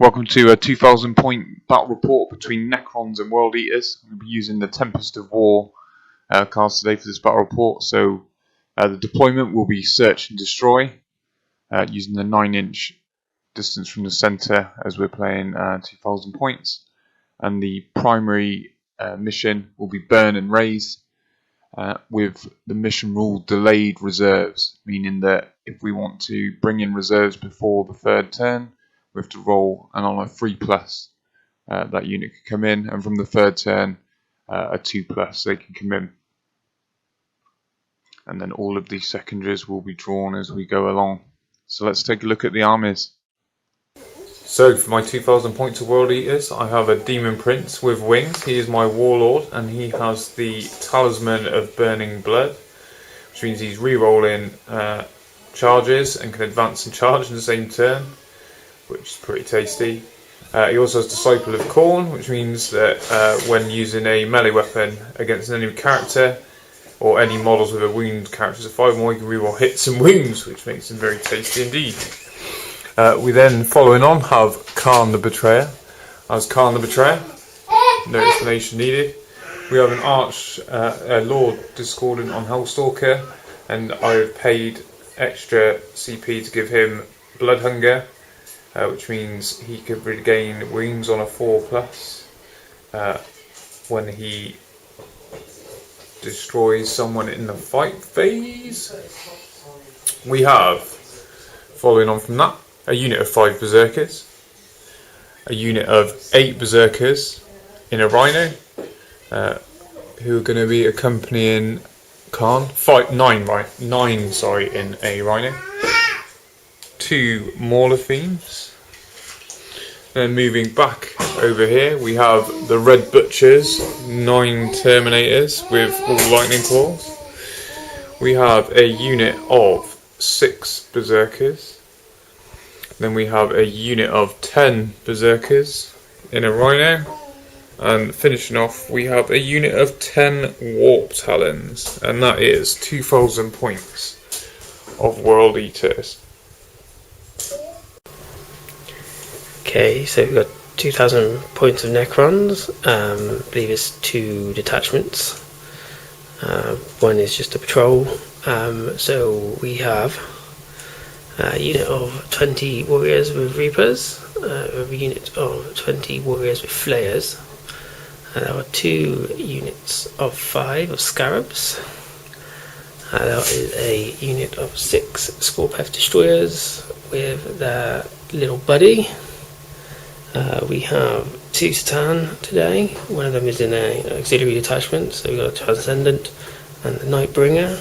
Welcome to a 2000 point battle report between Necrons and World Eaters. I'm going to be using the Tempest of War cards today for this battle report. So the deployment will be search and destroy using the 9-inch distance from the centre as we're playing 2000 points. And the primary mission will be burn and raise with the mission rule delayed reserves, meaning that if we want to bring in reserves before the third turn, we have to roll, and on a 3+, that unit can come in, and from the third turn, a 2+, they can come in. And then all of these secondaries will be drawn as we go along. So let's take a look at the armies. So for my 2000 points of World Eaters, I have a Demon Prince with wings. He is my Warlord, and he has the Talisman of Burning Blood, which means he's re-rolling charges and can advance and charge in the same turn, which is pretty tasty. He also has Disciple of Khorne, which means that when using a melee weapon against an enemy character or any models with a wound characters of 5 more, you can reroll hits and wounds, which makes them very tasty indeed. We then, following on, have Khorne the Betrayer. As Khorne the Betrayer, no explanation needed. We have an Lord Discordant on Hellstalker, and I've paid extra CP to give him Blood Hunger, which means he could regain wounds on a 4+, when he destroys someone in the fight phase. We have, following on from that, a unit of 5 Berserkers, a unit of 8 Berserkers in a Rhino, who are going to be accompanying Khorne. 9 in a Rhino. 2 Mauler Fiends. Then moving back over here, we have the Red Butchers, 9 Terminators with all lightning claws. We have a unit of 6 Berserkers. Then we have a unit of 10 Berserkers in a Rhino. And finishing off, we have a unit of 10 Warp Talons. And that is 2000 points of World Eaters. Okay, so we've got 2000 points of Necrons. I believe it's 2 detachments. One is just a patrol. So we have a unit of 20 warriors with Reapers, a unit of 20 warriors with Flayers. There are 2 units of 5 of Scarabs. There is a unit of 6 Scorpath Destroyers with their little buddy. We have 2 Satan today. One of them is in an auxiliary detachment, so we've got a Transcendent and the Nightbringer.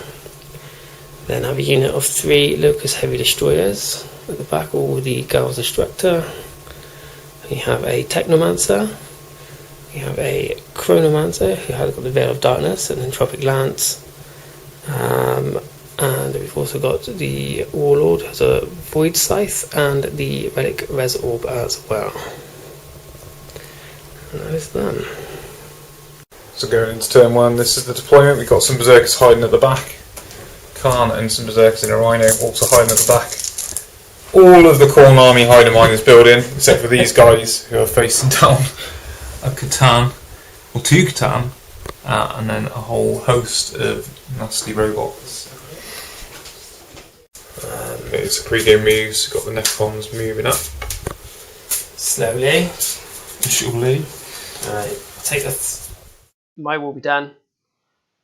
Then I have a unit of 3 Locust Heavy Destroyers at the back, all with the Gauss Destructor. We have a Technomancer. We have a Chronomancer who has got the Veil of Darkness and Entropic Lance. And we've also got the Warlord has a Void Scythe and the Relic Res Orb as well. And that is them. So going into turn 1, this is the deployment. We've got some Berserkers hiding at the back. Khorne and some Berserkers in a Rhino also hiding at the back. All of the Khorne army hiding behind this building, except for these guys who are facing down a Catan, or 2 Catan, and then a whole host of nasty robots. It's a pre-game moves, got the Necrons moving up. Slowly. Surely. Take my will be done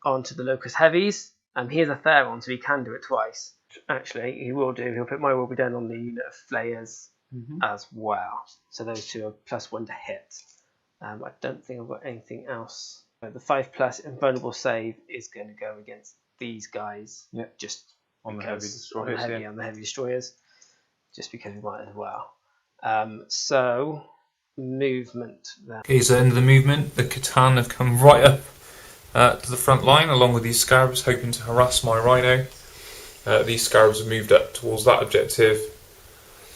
onto the Locust Heavies. He is a fair one, so he can do it twice. Actually, he will do. He'll put my will be done on the unit of Flayers as well. So those 2 are +1 to hit. I don't think I've got anything else. The 5+ invulnerable save is going to go against these guys. Yep. Just on the heavy destroyers. On the heavy destroyers. Just because we might as well. So movement then. Okay, so end of the movement. The Catan have come right up to the front line along with these Scarabs, hoping to harass my Rhino. These Scarabs have moved up towards that objective,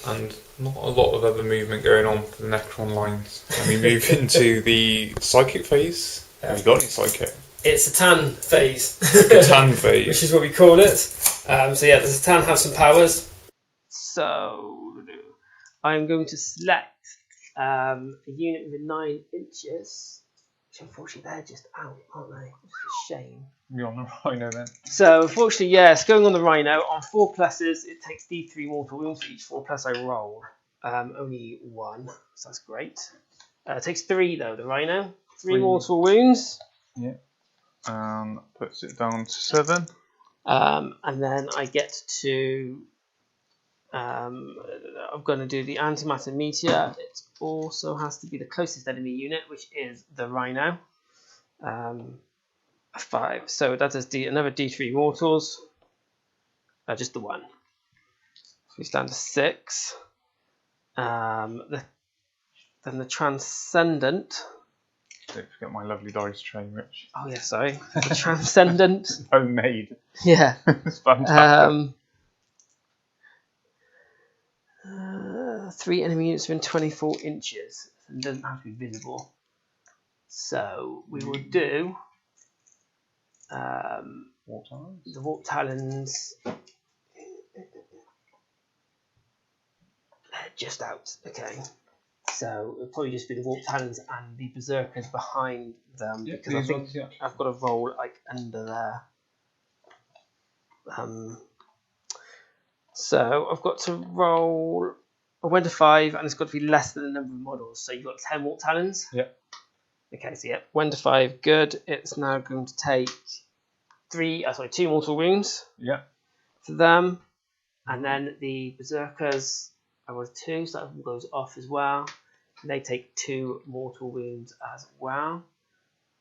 and not a lot of other movement going on for the Necron lines. And we move into the Sidekick Phase. Have you got any Sidekick? It's the Tan phase. Catan phase. Which is what we call it. So yeah, the Satan have some powers. So I'm going to select a unit within 9 inches. Which unfortunately they're just out, aren't they? Which is a shame. You're on the Rhino then. So unfortunately, yes, going on the Rhino on 4 pluses, it takes D3 mortal wounds for each 4 plus I roll. Only 1, so that's great. It takes 3 though. The Rhino, 3 mortal wounds. Yeah. Puts it down to 7. And then I get to. I'm going to do the antimatter meteor. It also has to be the closest enemy unit, which is the Rhino. 5. So that is another D3 mortals. Just the 1. So we stand to 6. Then the transcendent. Don't forget my lovely dice tray, Rich. Oh yeah, sorry. The transcendent. Homemade. Yeah. It's fantastic. 3 enemy units within 24 inches. It doesn't have to be visible. So we will do the Warp Talons. Just out. Okay. So it'll probably just be the Warp Talons and the Berserkers behind them, because I think I've got to roll like under there. So I've got to roll a 1 to 5, and it's got to be less than the number of models. So you've got 10 Warp Talons. Yeah. Okay, so 1 to 5, good. It's now going to take 2 mortal wounds. Yeah. For them, and then the Berserkers I rolled 2, so that goes off as well. And they take 2 mortal wounds as well.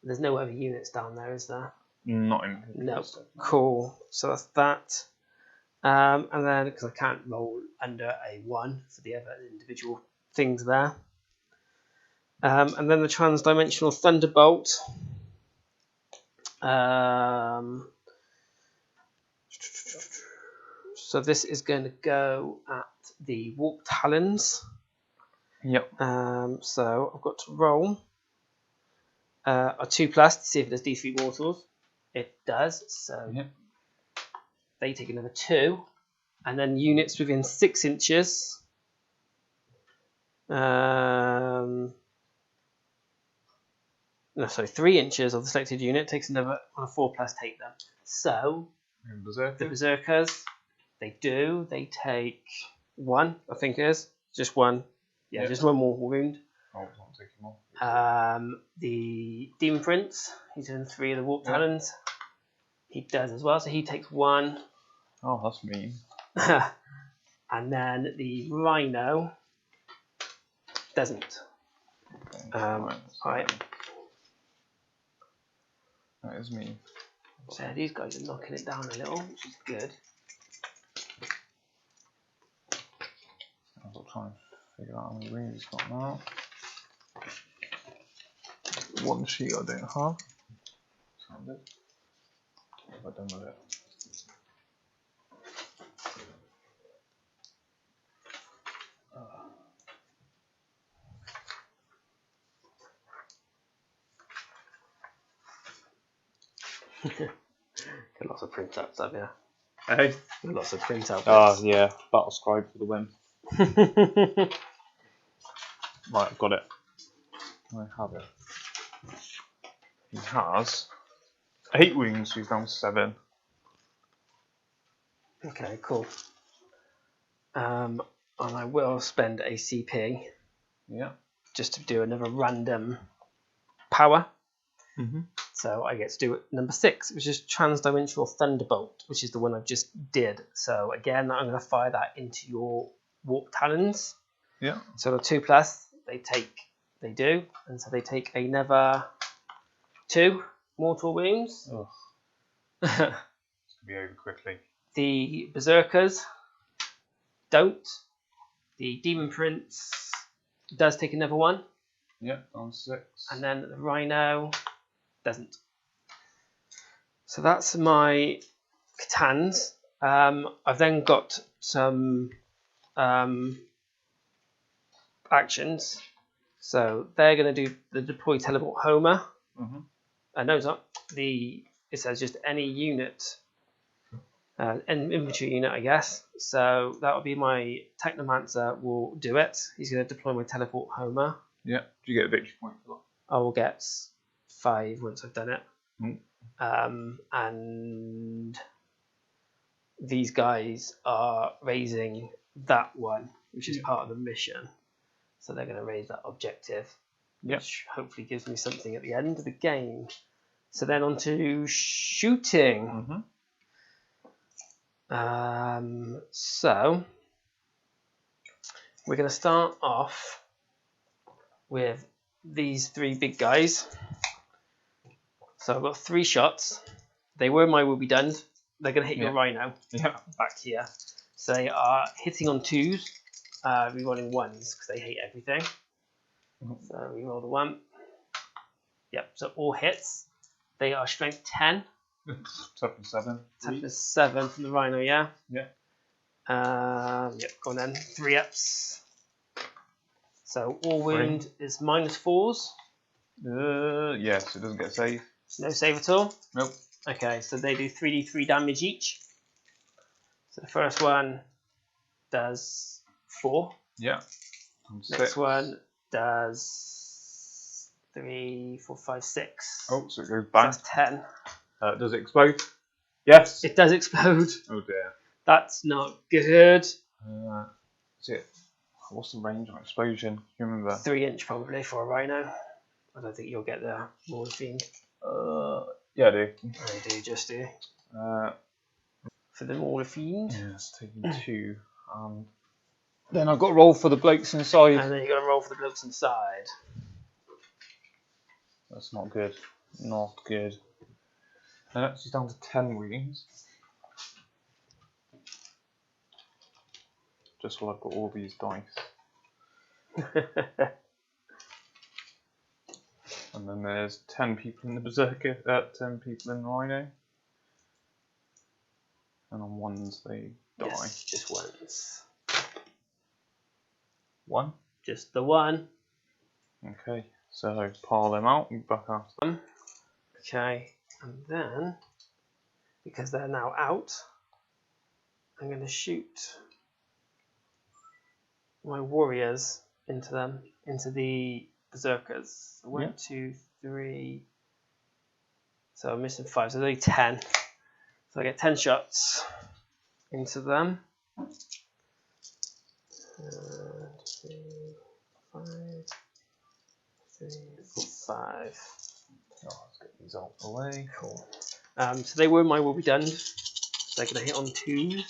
There's no other units down there, is there? Not in. No. Cool. So that's that. And then, because I can't roll under a 1 for the other individual things there. And then the transdimensional Thunderbolt. So this is going to go at the Warp Talons. Yep. So I've got to roll a 2 plus to see if there's D3 mortals. It does. So they take another 2, and then units within 6 inches. 3 inches of the selected unit takes another on a 4 plus take them. So the Berserkers, they take 1, I think it is. Just 1. Yeah, just 1 mortal wound. Oh, it's not taking more. The Demon Prince, he's in 3 of the Warp Talons. He does as well, so he takes 1. Oh, that's mean. And then the Rhino doesn't. Right. That is mean. So these guys are knocking it down a little, which is good. I'll try and figure out how many rings he's got now. 1 sheet I don't have. What have I done with it? Got lots of printouts, have you? Hey? Got lots of printouts. Oh, yeah. Battle Scribe for the win. Right, I've got it. I have it. He has 8 wounds, so he's down to 7. Okay, cool. And I will spend a CP. Yeah. Just to do another random power. Mm-hmm. So I get to do number 6, which is Transdimensional Thunderbolt, which is the one I just did. So again, I'm going to fire that into your Warp Talons. Yeah. So the 2 plus, they do, and so they take another 2 mortal wounds. Ugh. It's going to be over quickly. The Berserkers don't. The Demon Prince does take another 1. Yeah, on 6. And then the Rhino doesn't. So that's my Catans. I've then got some actions. So they're going to do the Deploy Teleport Homer. Mm-hmm. No, it's not. It says just any unit an infantry unit, I guess. So that will be my Technomancer will do it. He's going to deploy my teleport homer. Yeah. Do you get a victory point for that? I will get 5 once I've done it. Mm. And these guys are raising that one, which is part of the mission. So they're going to raise that objective, which hopefully gives me something at the end of the game. So then on to shooting. So we're going to start off with these 3 big guys. So I've got 3 shots. They were my will be done. They're going to hit your rhino back here. So they are hitting on 2s, rerolling 1s because they hate everything. So reroll the 1. Yep, so all hits. They are strength 10. Toughness 7. Toughness 7 from the rhino, yeah? Yeah. Yep, go on then. 3 ups. So all wound is -4s. Yes, it doesn't get saved. No save at all? Nope. Okay, so they do 3d3 damage each. So the first one does 4. Yeah. Next one does 3, 4, 5, 6. Oh, so it goes back. So that's 10. Does it explode? Yes. It does explode. Oh dear. That's not good. Is it? What's the range of explosion? Do you remember? 3 inch probably for a rhino. I don't think you'll get the morphine. Yeah, I do. I do, just do. For the morphine. Yeah, it's taking 2. Then I've got to roll for the blokes inside. And then you've got to roll for the blokes inside. That's not good. Not good. She's down to 10 wounds. Just while I've got all these dice. And then there's 10 people in the Berserker, 10 people in the Rhino. And on 1s they die. Yes, just once. 1? Just the 1. Okay, so pile them out and back after them. Okay, and then, because they're now out, I'm going to shoot my warriors into them, into the berserkers. 1, 2, 3. So I'm missing 5, so there's only 10. So I get 10 shots into them. 3, 5, 3, 4, 5. Oh, let's get these out of the way. Cool. So they were my will be done. So they're going to hit on 2s.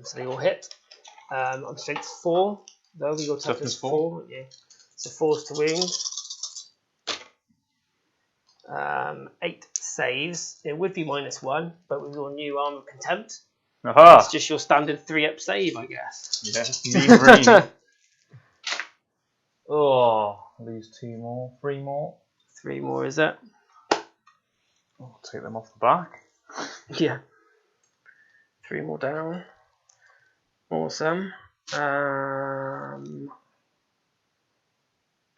So they all hit. I'm strength 4. Though we got toughness 4. Yeah. So 4s to wound. 8 saves. It would be -1, but with your new arm of contempt, it's just your standard 3-up save, I guess. Yeah. Oh, lose 2 more, 3 more. 3 more, is it? I'll take them off the back. Yeah. 3 more down. Awesome. And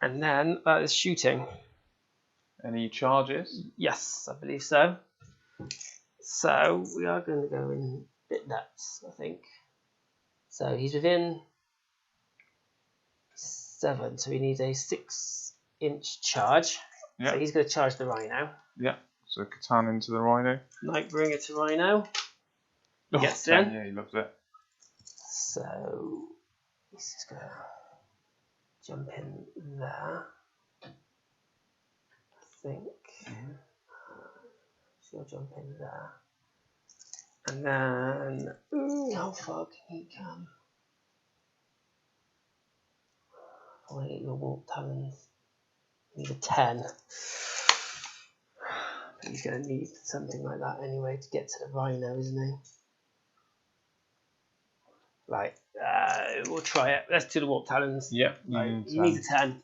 then that is shooting. Any charges? Yes, I believe so. So we are going to go in a bit nuts, I think. So he's within 7, so he needs a 6-inch charge. Yeah. So he's going to charge the rhino. Yeah. So Catan into the Rhino. Nightbringer to rhino. Oh, Gets in. Yeah, he loves it. So he's just going to jump in there. I think. So he'll jump in there. And then, ooh, how far can he come? I want to get your warp talons. Need a 10. But he's going to need something like that anyway to get to the rhino, isn't he? Right, we'll try it. Let's do the warp talons. Yeah, right. He needs a 10.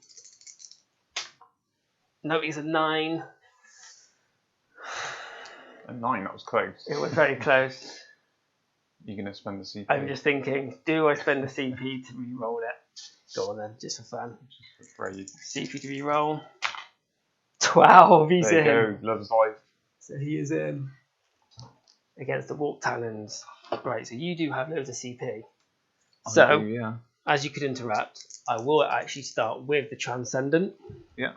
No, he's a 9. A 9, that was close. It was very close. You're going to spend the CP. I'm just thinking, do I spend the CP to re-roll it? Go on then, just for fun. Just for free. CP to re-roll. 12, he's there in. you go, loves life. So he is against the Warp Talons. Right, so you do have loads of CP. So, yeah. as you could interrupt, I will actually start with the Transcendent. Yeah.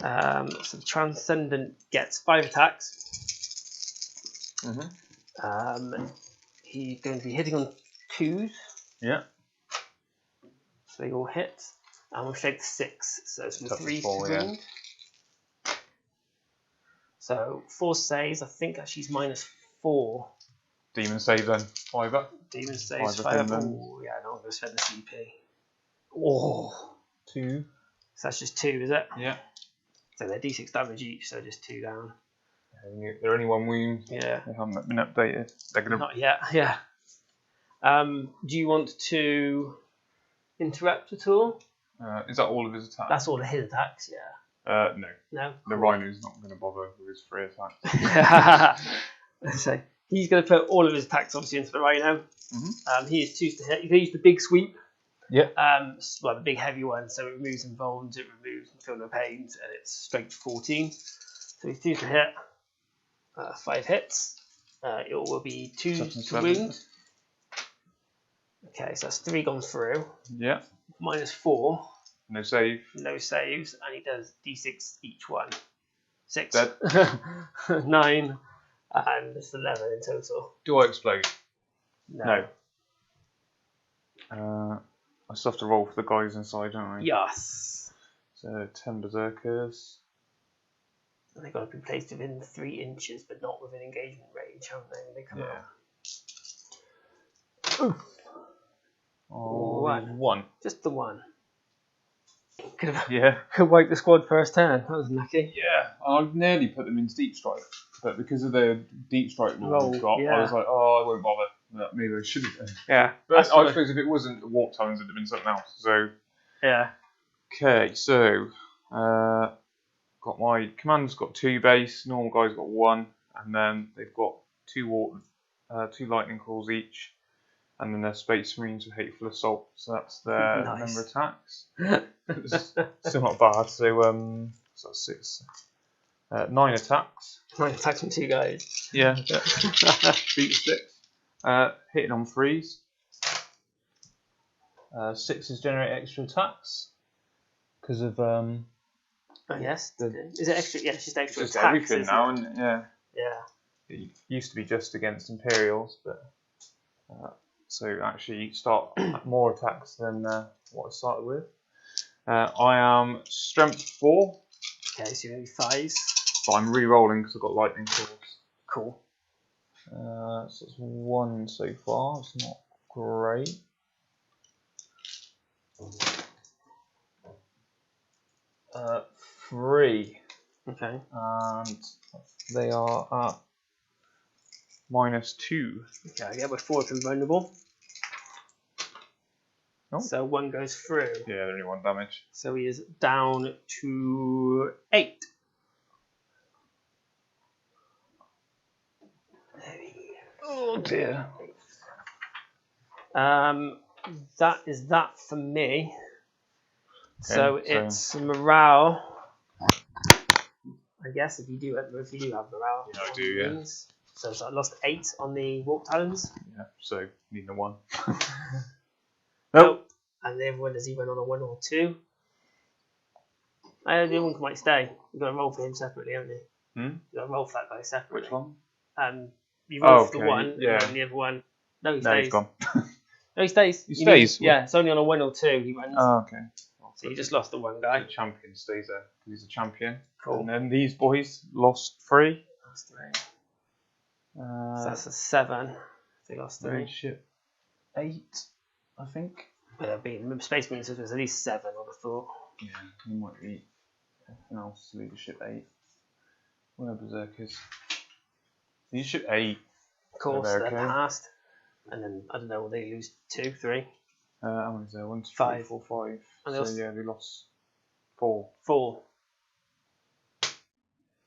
So the Transcendent gets 5 attacks. He's going to be hitting on 2s. Yeah. So they all hit. And we'll take 6. So it's Tough 3 4, to yeah. wound. So 4 saves. I think actually he's -4. Demon save then. 5 up. Demon saves 5 5 up. up. Oh, yeah, no, I'm going to spend the CP. Oh. 2. So that's just 2, is it? Yeah. So they're d6 damage each, so just 2 down. They're only 1 wound. Yeah. They haven't been updated. They're gonna. Not yet, yeah. Do you want to interrupt at all? Is that all of his attacks? That's all of his attacks, yeah. No. No? The Rhino's not going to bother with his 3 attacks. So he's going to put all of his attacks obviously into the Rhino. He is 2 to hit. You can use the big sweep. Yeah. Well, the big heavy one, so it removes involved, it removes feel no pains, and it's strength 14. So he's 2 to hit. 5 hits. It will be 2 to wound. Okay, so that's 3 gone through. Yeah. -4. No save. No saves, and he does d6 each one. 6. Dead. 9, and it's 11 in total. Do I explode? No. I still have to roll for the guys inside, don't I? Yes. So 10 berserkers. And they've got to be placed within 3 inches, but not within engagement range, haven't they? When they come out. Oof. Oh, 1. 1. Just the 1. Could Yeah. wipe the squad first turn. That was lucky. Yeah. I nearly put them into deep strike, but because of the deep strike rule we've got, yeah. I was like, oh, I won't bother. Maybe I shouldn't have. Yeah. But That's I suppose if it wasn't Warp Talons, it'd have been something else. So. Yeah. Okay, so got my commander's got 2 base, normal guy's got 1, and then they've got 2 lightning claws each, and then they're Space Marines with Hateful Assault. So that's their Nice. number of attacks. It's still not bad. So that's 6, 9 attacks. 9 attacks from 2 guys. Yeah. Beat 6. Hitting on 3s. 6s generate extra attacks because of Oh yes. Is it extra? Yeah, it's just extra just attacks. everything now, isn't it? Yeah. Yeah. It used to be just against Imperials, but so actually you start more attacks than what I started with. I am strength 4. Okay, so you're going to be 5s. But I'm re-rolling because I've got lightning claws. Cool. So it's 1 so far. It's not great. Uh, 3. Okay. And they are at -2. Okay, I get my 4 to vulnerable. Oh. So 1 goes through. Yeah, they're only 1 damage. So he is down to 8. Oh dear. That is that for me. Okay, So it's morale. I guess if you do have morale. Yeah, I do, yeah. So I lost 8 on the Warp Talons. Yeah, so needing a 1. Nope. And the other one, does he run on a 1 or 2? The other one might stay. You've got to roll for him separately, haven't you? You've got to roll for that guy separately. Which one? You roll for okay, the 1, yeah. and the other one. No, he No, stays. he's gone. No, he stays. He stays? Yeah, it's only on a 1 or 2 he runs. Oh, okay. So you just lost the 1 guy. The champion stays there because he's a champion. Cool. And then these boys lost 3. Lost 3. So that's a 7. They lost 3. Leadership 8, I think. Well, there'll be Space Marines, there's at least 7, I would have thought. Yeah, you might be anything else. Leadership 8. Where are Berserkers? Leadership 8. Of course, They're they're okay. passed. And then, I don't know, will they lose 2, 3? How many is there? 1, 2, 3, 5. 4, 5. And So yeah, they lost 4. 4.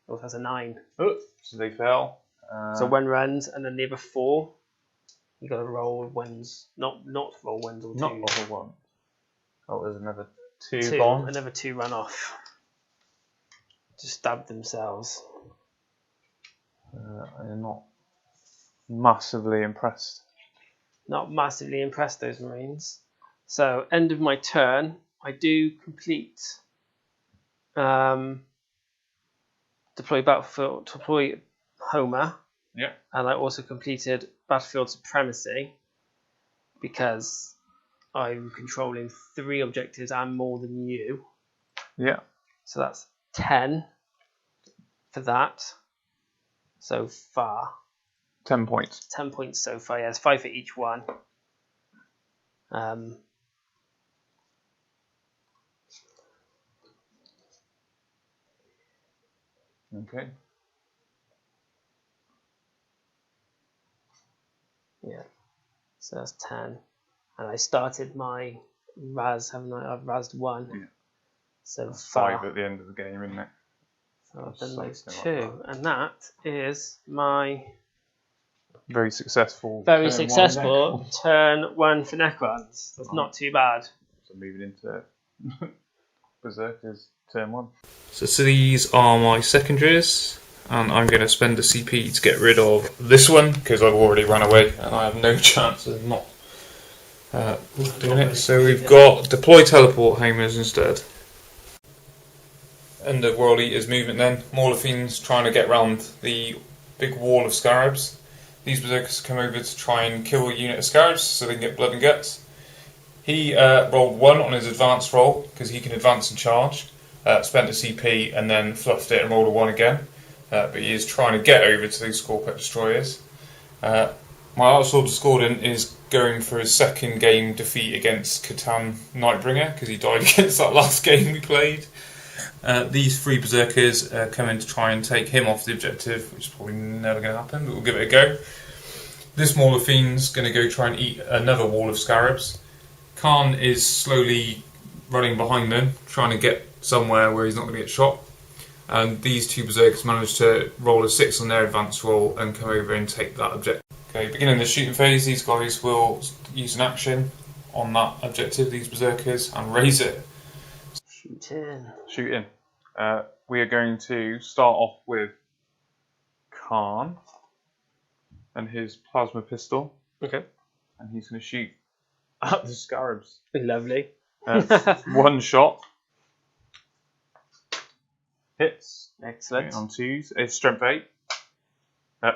Oh, that's a 9. Oh, so they fell. So 1 runs, and then the other 4, you got to roll 1s, not roll 1s or 2s. Not roll 1. Oh, there's another 2 2 gone. Another 2 run off. Just stabbed themselves. They're not massively impressed. Not massively impressed, those Marines. So, end of my turn, I do complete deploy Homer. Yeah. And I also completed Battlefield Supremacy because I'm controlling 3 objectives and more than you. Yeah. So that's 10 for that so far. 10 points. 10 points so far, yeah. It's 5 for each one. Okay. Yeah. So that's 10. And I started my Raz, haven't I? I've Razed 1. Yeah. So That's far. 5 at the end of the game, isn't it? So I've done Something those like 2. that. And that is my Very successful. very turn successful 1 turn 1 for Necrons. That's not too bad. So moving into Berserker's turn 1. So these are my secondaries, and I'm going to spend a CP to get rid of this one because I've already run away and I have no chance of not doing it. So we've got deploy teleport Homers instead. End of World Eater's movement then. Mauler Fiends trying to get round the big wall of Scarabs. These Berserkers come over to try and kill a unit of Scarabs so they can get blood and guts. He rolled 1 on his advanced roll because he can advance and charge. Spent a CP and then fluffed it and rolled a 1 again. But he is trying to get over to these Scorpet Destroyers. My Archlord Discordant is going for his second game defeat against Catan Nightbringer because he died against that last game we played. These 3 Berserkers come in to try and take him off the objective, which is probably never going to happen, but we'll give it a go. This Mauler Fiend's going to go try and eat another wall of Scarabs. Khorne is slowly running behind them, trying to get somewhere where he's not going to get shot. And these 2 Berserkers manage to roll a 6 on their advanced roll and come over and take that objective. Okay, beginning the shooting phase, these guys will use an action on that objective, these Berserkers, and raise it. Shoot in. We are going to start off with Khorne and his plasma pistol. Okay. And he's going to shoot at the Scarabs. Lovely. 1 shot. Hits. Excellent. On 2s. It's strength 8.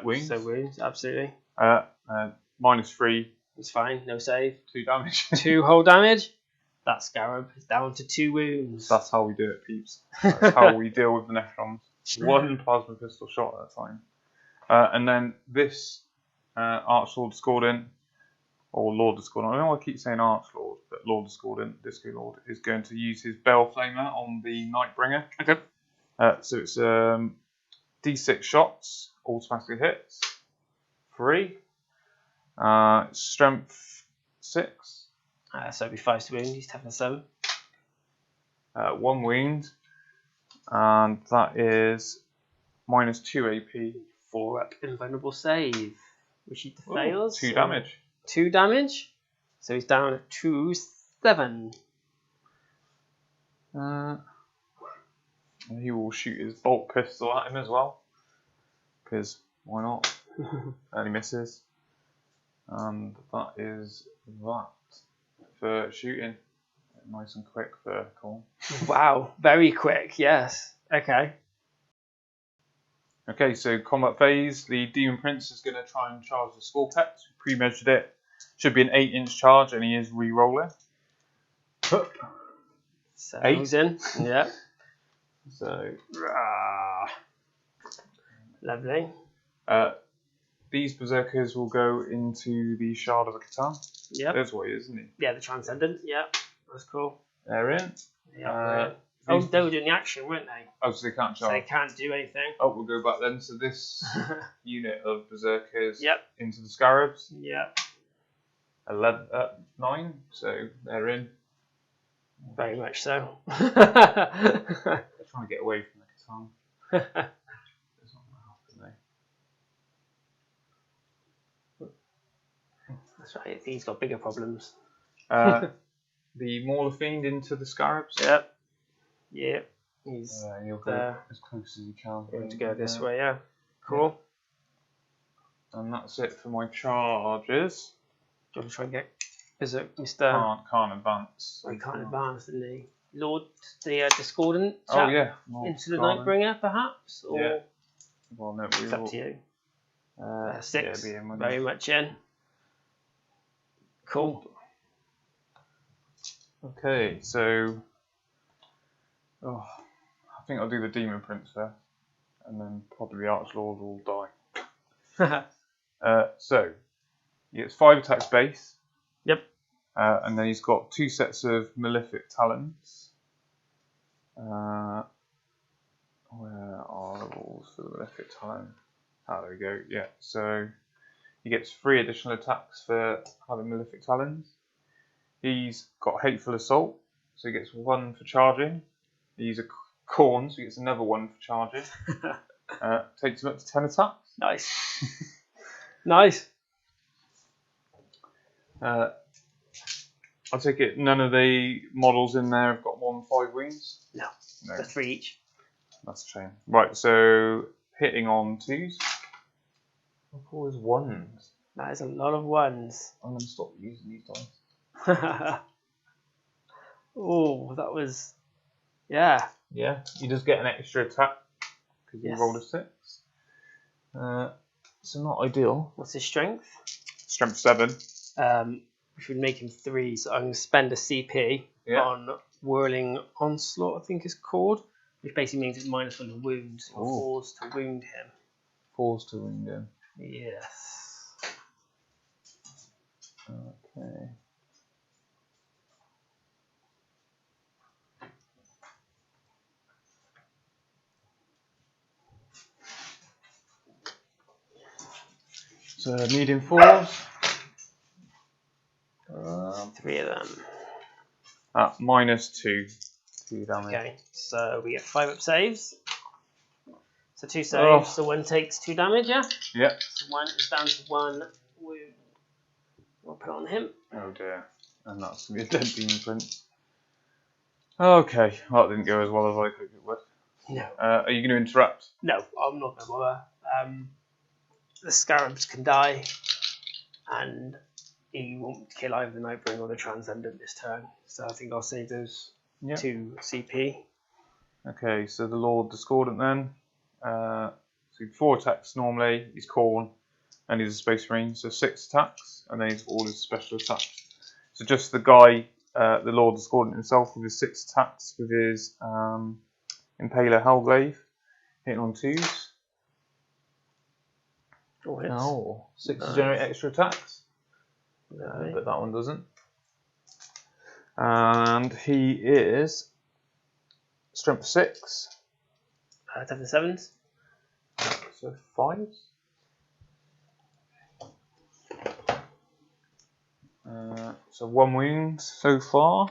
Wounds. So wounds, absolutely. -3. It's fine, no save. 2 damage. 2 whole damage. That Scarab is down to 2 wounds. That's how we do it, peeps. That's how we deal with the Necrons. 1 plasma pistol shot at a time. And then this Archlord Discordant, or Lord Discordant, I know I keep saying Archlord, but Lord Discordant, Disco Lord, is going to use his Bell Flamer on the Nightbringer. Okay. So it's D6 shots, automatically hits. 3. Strength 6. So it'll be 5 to wound, he's toughness 7. 1 wound, and that is -2 AP. 4 up invulnerable save, which he fails. 2 damage. 2 damage, so he's down to 7. And he will shoot his bolt pistol at him as well, because why not? And he misses, and that is that for shooting. Nice and quick for Khorne. Wow, very quick, yes. Okay. Okay, so combat phase. The Demon Prince is going to try and charge the Scorpet. Pre-measured it. Should be an 8-inch charge, and he is re-rolling. So 8. he's in. Yeah. So lovely. These Berserkers will go into the Shard of the Catan. Yep. That's what he is, isn't he? Yeah, the Transcendent. Yep. That's cool. They're in. Yeah. Oh, they were doing the action, weren't they? Oh, so they can't So charge. they can't do anything. Oh, we'll go back then. So this unit of Berserkers Yep. into the Scarabs. Yep. 9, so they're in. Very much so. They're trying to get away from the Catan. It's not going to happen, That's right, he's got bigger problems. The Mauler Fiend into the Scarabs. Yep. Yep. He's He'll go as close as he can. going to go this way, yeah. Cool. And that's it for my charges. Do you want to try and get Berserk, Mr. Can't advance. I can't advance, didn't he? Lord, the Discordant chap? Oh yeah. Into the Nightbringer, perhaps? Or yeah. Well, no, it's up to you. 6. Yeah, Very much in. Cool. Okay, so I think I'll do the Demon Prince first, and then probably the Archlord will die. So he gets 5 attacks base. Yep. And then he's got 2 sets of Malefic Talons. Where are the rules for the Malefic Talon? Ah, there we go. Yeah, so he gets 3 additional attacks for having Malefic Talons. He's got Hateful Assault, so he gets 1 for charging. He's a Khorne, so he gets another 1 for charging. Takes him up to 10 attacks. Nice. Nice. I take it none of the models in there have got more than 5 wounds? No. That's 3 each. That's a shame. Right, so hitting on 2s. I've always 1s. That is a lot of 1s. I'm going to stop using these dice. Oh, that was... Yeah. Yeah, you just get an extra attack because you rolled a 6. So not ideal. What's his strength? Strength 7. Which would make him 3, so I'm going to spend a CP on Whirling Onslaught, I think it's called, which basically means it's -1 to wounds, or force to wound him. Force to wound him. Yes. Okay. So medium 4s. 3 of them. At -2 damage. Okay, so we get 5 up saves. So 2 saves, so 1 takes 2 damage, yeah? Yep. So 1 is down to 1 wound. We'll put it on him. Oh dear. And that's going to be a dead Demon Prince. Okay, well, that didn't go as well as I hoped it would. No. Are you going to interrupt? No, I'm not going to bother. The Scarabs can die, and he won't kill either the Nightbringer or the Transcendent this turn. So I think I'll save those 2 CP. Okay, so the Lord Discordant then. So 4 attacks normally, he's Khorne, and he's a Space Marine, so 6 attacks, and then he's all his special attacks. So just the guy, the Lord Discordant himself, with his 6 attacks, with his Impaler Hellglaive, hitting on 2s. Oh, 6 to generate extra attacks. But that one doesn't. And he is strength 6. 10 to 7s. So 5s. So 1 wound so far.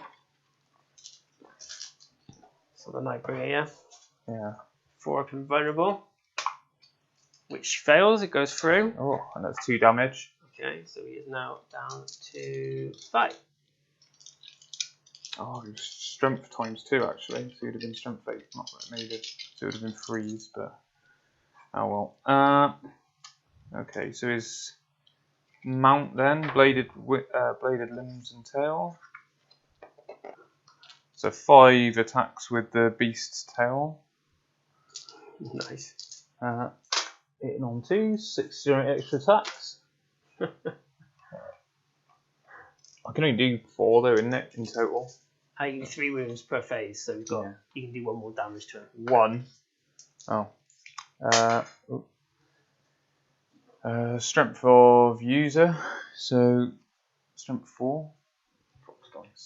So the Nightbringer, yeah? Yeah. 4 up and vulnerable. Which fails, it goes through. Oh, and that's 2 damage. Okay, so he is now down to 5. Oh, he was strength ×2 actually. So he would have been strength 8, not that it needed. So it would have been 3s, but oh well. Okay, so his mount then, bladed limbs and tail. So 5 attacks with the beast's tail. Nice. Hitting on 2s, 6 generate extra attacks. I can only do 4 though, isn't it, in total? I do 3 wounds per phase, so you've got you can do 1 more damage to him. 1. Oh. Strength of user, so strength 4.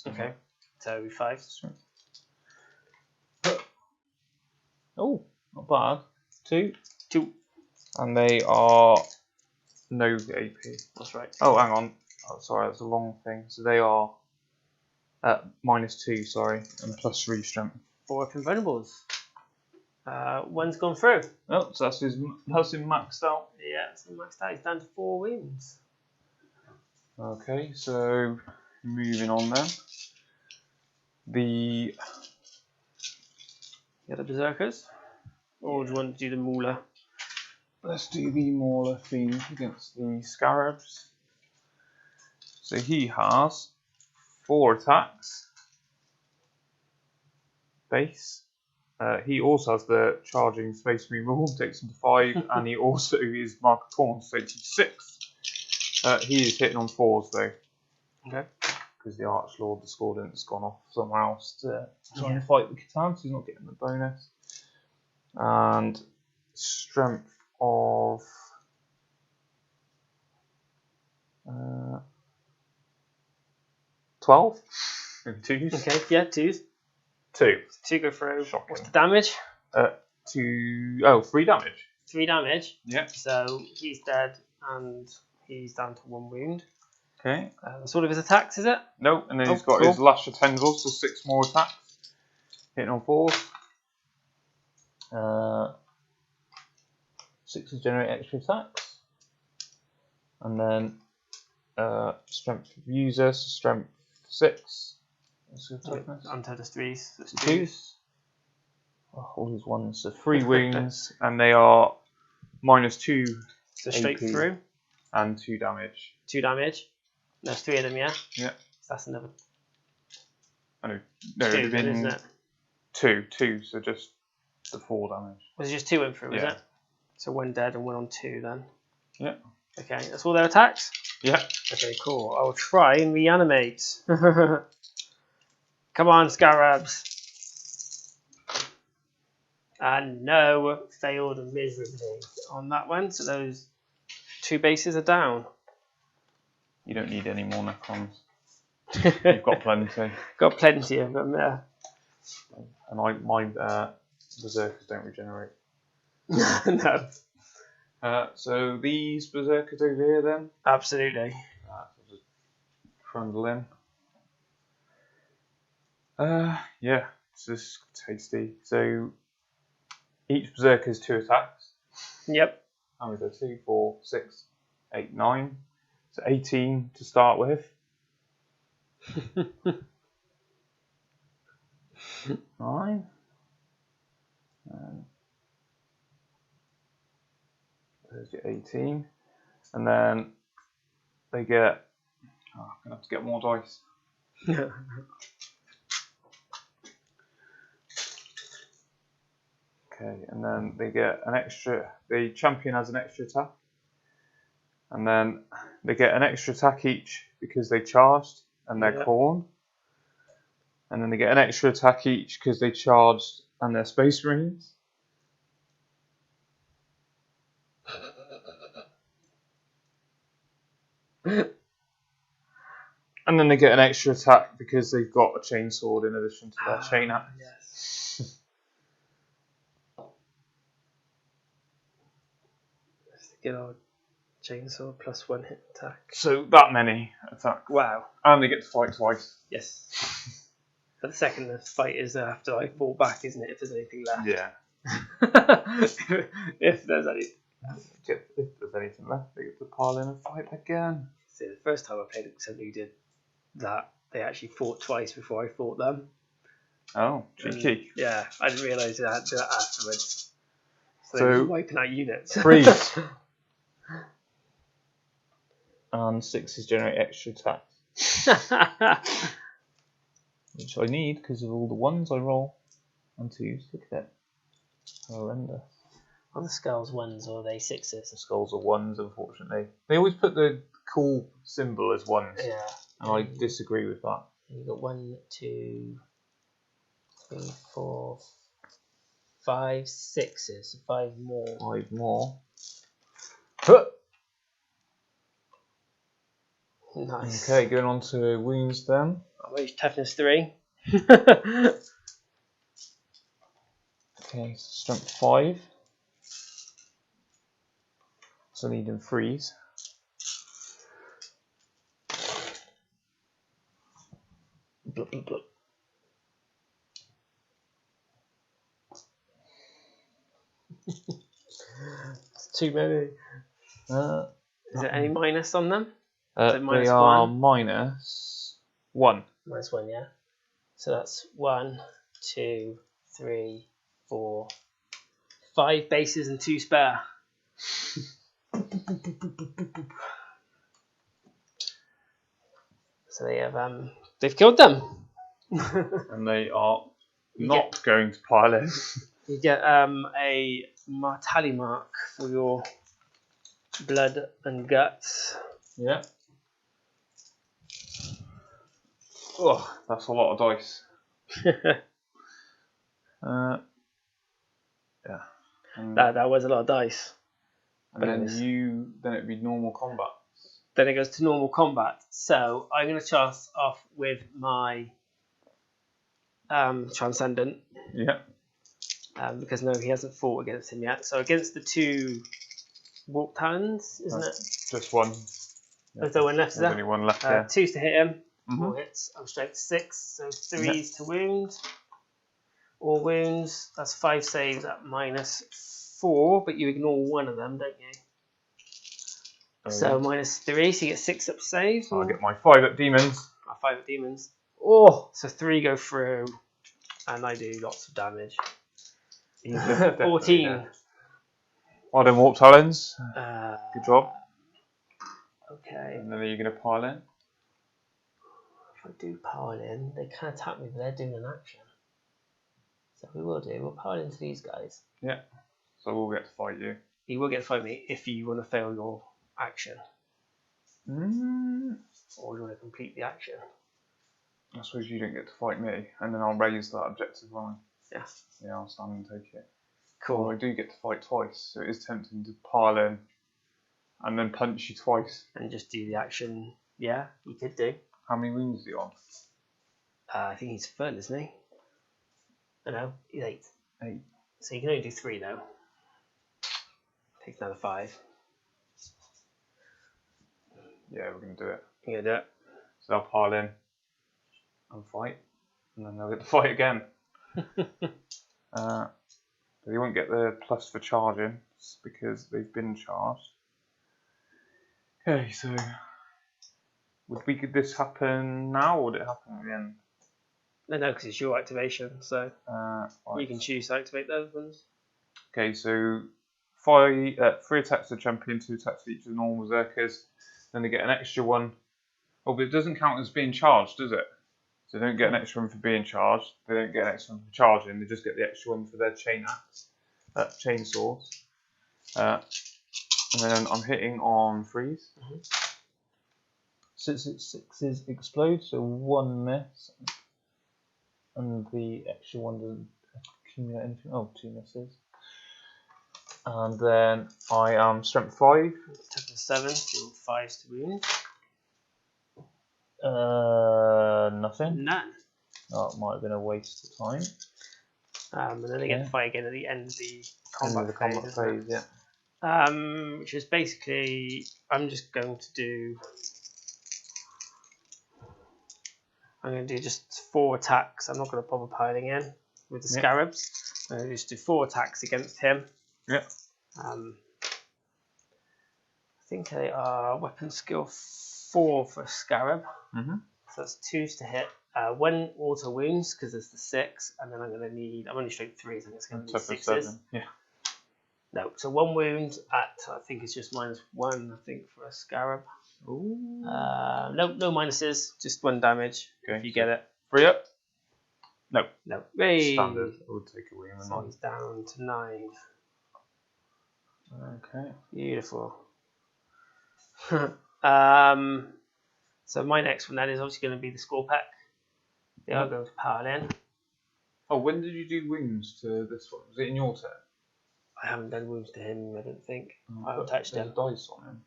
Okay, so 5. Oh, not bad. 2. 2. And they are no AP. That's right. Oh, hang on. Oh, sorry, that's the wrong thing. So they are -2, sorry, and +3 strength. 4 up and vulnerables. 1's gone through. Oh, so that's him maxed out. Yeah, so maxed out. He's down to 4 wounds. Okay, so moving on then. The other Berserkers? Or do you want to do the Moolah? let's do the Mauler Fiend against the Scarabs. So he has 4 attacks. Base. He also has the charging Space Marine rule, takes him to 5, and he also is Mark of Khorne, so 6. He is hitting on 4s though. Okay. Because the Archlord Discordant's gone off somewhere else to try and fight the Catan, so he's not getting the bonus. And strength of 12. Twos. Okay, yeah, 2s. 2. 2 go through. Shocking. What's the damage? 3 damage. 3 damage. Yeah. So he's dead and he's down to 1 wound. Okay. That's all of his attacks, is it? Nope, and then he's got cool. his Lasher Tendrils, so 6 more attacks. Hitting on 4s. 6 is generate extra attacks. And then strength of user, so strength 6. Untitled 3s. That's 2s. Oh, all these ones. So 3 wings, and they are -2 So straight AP. through. And 2 damage. 2 damage. There's 3 of them, yeah? Yeah. So that's another I know. 2, No, it would have then, been isn't it? 2, so just the 4 damage. Was it just 2 went through, was Yeah. it? So 1 dead and 1 on 2 then. Yeah. Okay, that's all their attacks? Yeah. Okay, cool. I'll try and reanimate. Come on, Scarabs. And no, failed miserably on that one. So those 2 bases are down. You don't need any more Necrons. You've got plenty. Got plenty of them there. And my Berserkers don't regenerate. No, So these Berserkers over here then. absolutely. Just trundle in. Yeah, it's just tasty. So each Berserker has 2 attacks. Yep. And we go 2, 4, 6, 8, 9. So 18 to start with. 9. And there's your 18. And then they get. Oh, I'm going to have to get more dice. Okay, and then they get an extra. The champion has an extra attack. And then they get an extra attack each because they charged and they're Khorne. And then they get an extra attack each because they charged and they're Space Marines. And then they get an extra attack because they've got a chainsword in addition to their chain axe. Yes. That's the good old chainsaw plus 1 hit attack. So that many attack. Wow. And they get to fight twice. Yes. But the second the fight is after I fall back, isn't it? If there's anything left. Yeah. If there's any. If there's anything left, they get to pile in and fight again. So the first time I played it with somebody who did that, they actually fought twice before I fought them. Oh, cheeky. Yeah, I didn't realise I had to do that afterwards. So So, they were wiping out units. Freeze. And 6 is generate extra attacks. Which I need because of all the 1s I roll. And 2s. Look at that. Horrendous. Are the skulls 1s or are they 6s? The skulls are 1s, unfortunately. They always put the cool symbol as 1s. Yeah. And I disagree with that. You've got 1, 2, 3, 4, 5, 6s. 5 more. 5 more. Nice. Okay, going on to wounds then. I'll use toughness 3. Okay, so strength 5. So I need him freeze. Blup, blup, blup. It's too many. Is there any minus on them? They minus are 1? -1. Minus 1, yeah. So that's 1, 2, 3, 4, 5 bases and 2 spare. So they have they've killed them. And they are not going to pile in. You get a tally mark for your blood and guts. Yeah. Oh, that's a lot of dice. Yeah. And that was a lot of dice. And then then it'd be normal combat. Then it goes to normal combat. So I'm going to start off with my Transcendent. Yeah. Because no, he hasn't fought against him yet. So against the 2 Warp Talons, isn't it? Just one. Yeah. There's one left, is there? Only one left, yeah. 2's to hit him. 4 hits. I'm strength 6. So 3's to wound. All wounds. That's 5 saves at -4, but you ignore one of them, don't you? So -3, so you get 6 up saves. So I get my 5 up demons. 5 up demons. Oh, so 3 go through, and I do lots of damage. 14. Well done, Warp Talons. Good job. Okay. And then are you going to pile in? If I do pile in, they can't attack me, but they're doing an action. So we will do. We'll pile into these guys. Yeah. So we'll get to fight you. You will get to fight me if you want to fail your action. Or you want to complete the action. I suppose you don't get to fight me, and then I'll raise that objective line. Yeah. Yeah, I'll stand and take it. Cool. Well, I do get to fight twice, so it is tempting to pile in and then punch you twice. And just do the action. Yeah, you could do. How many wounds is he on? I think he's full, isn't he? I know, he's 8. 8. So you can only do 3 though. Takes another 5. Yeah, we're going to do it. You're going to do it? So they'll pile in and fight, and then they'll get to fight again. They won't get the plus for charging because they've been charged. Okay, so could this happen now, or would it happen at the end? No, because it's your activation, so right. You can choose to activate those ones. Okay, so 3 attacks to the champion, 2 attacks to each of the normal berserkers. Then they get an extra one. Oh, but it doesn't count as being charged, does it? So they don't get an extra one for being charged. They don't get an extra one for charging. They just get the extra one for their chain axe, chainsaws. And then I'm hitting on 3s. 6s explode, so 1 miss. And the extra one doesn't accumulate anything. Oh, 2 misses. And then I am strength 5. Toughness 7, so 5s to wound. Nothing. None. That might have been a waste of time. And then they get to fight again at the end of the combat phase. Yeah. Which is basically, I'm going to do just 4 attacks. I'm not going to bother piling in with the scarabs. I'm going to just do 4 attacks against him. Yeah. I think they are weapon skill 4 for scarab. So that's 2s to hit. 1 auto wounds because there's the 6, and then I'm only strength 3, so it's going to be 6s. 7. Yeah. No, so 1 wound at, I think it's just -1, I think, for a scarab. Ooh. No minuses, just 1 damage if you get it. 3 up? No. No. Standard. I would take a wing. So he's down to 9. Okay. Beautiful. So my next one then is obviously going to be the Scorpack. They are going to pile in. Oh, when did you do wounds to this one? Was it in your turn? I haven't done wounds to him, I don't think. I haven't touched him. Dice on him.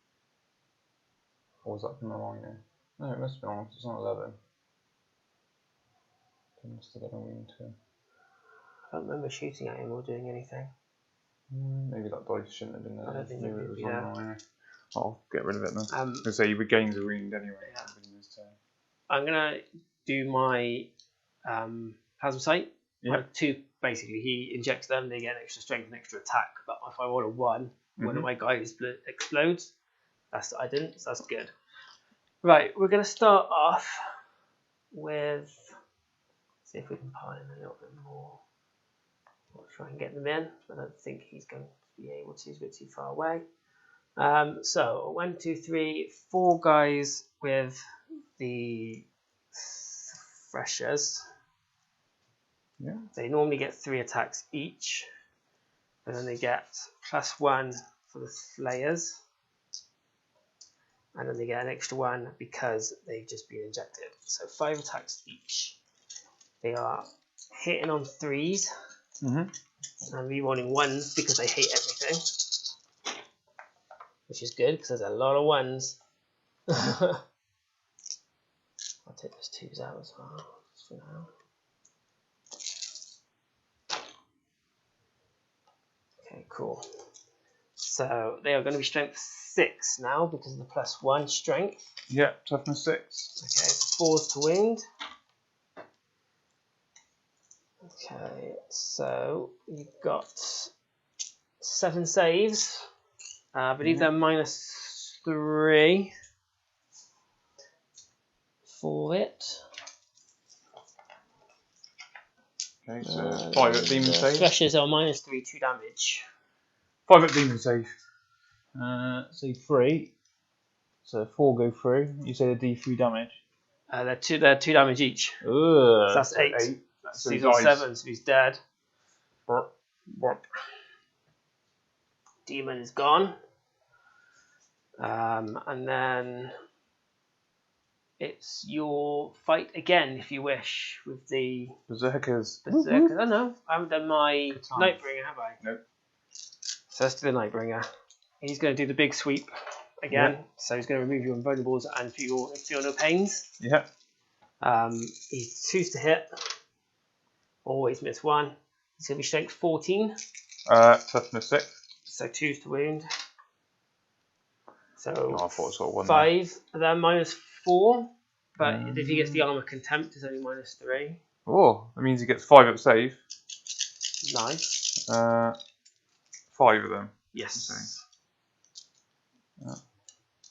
Or was that from the line? No, it must have been on. It's not 11. I must have done a wound to him. I don't remember shooting at him or doing anything. Maybe that dice shouldn't have been there. I don't think maybe it was yeah. on the line. I'll get rid of it then. Because he regains a wound anyway. Yeah. I'm going to do my Plasma Sight. Yeah. 2, basically, he injects them, they get an extra strength and extra attack. But if I roll a 1, one of my guys explodes. I didn't, so that's good. Right, we're going to start off with, see if we can pile in a little bit more. We'll try and get them in. I don't think he's going to be able to. He's a bit too far away. So 1, 2, 3, 4 guys with the threshers. Yeah. They normally get 3 attacks each, and then they get +1 for the flayers, and then they get an extra 1 because they've just been injected. So 5 attacks each. They are hitting on 3s, and rerolling 1s because I hate everything, which is good because there's a lot of 1s. I'll take those 2s out as well for now. Okay, cool. So they are going to be strength 6 now because of the +1 strength. Yeah, toughness 6. Okay, so 4s to wound. Okay, so you've got 7 saves. I believe they're -3 for it. Okay, so 5 at demon save. Threshers are -3, 2 damage. 5 at demon save. So 3. So 4 go through. You say the D3 damage. They're 2 damage each. Ugh. So that's 8. So So he's he on dies. 7, so he's dead. Burp, burp. Demon is gone. And then it's your fight again, if you wish, with the Berserkers. Berserkers. Oh no, I haven't done my time. Nightbringer, have I? Nope. So let's do the Nightbringer. He's going to do the big sweep again. Yeah. So he's going to remove your invulnerables and feel no pains. Yeah. He's 2 to hit. Always miss 1. He's going to be strength 14. Toughness 6. So 2s to wound. So Oh, I thought it sort of 1 5, and then -4. But if he gets the armor contempt, it's only -3. Oh, that means he gets 5 up save. Nice. 5 of them. Yes. Okay.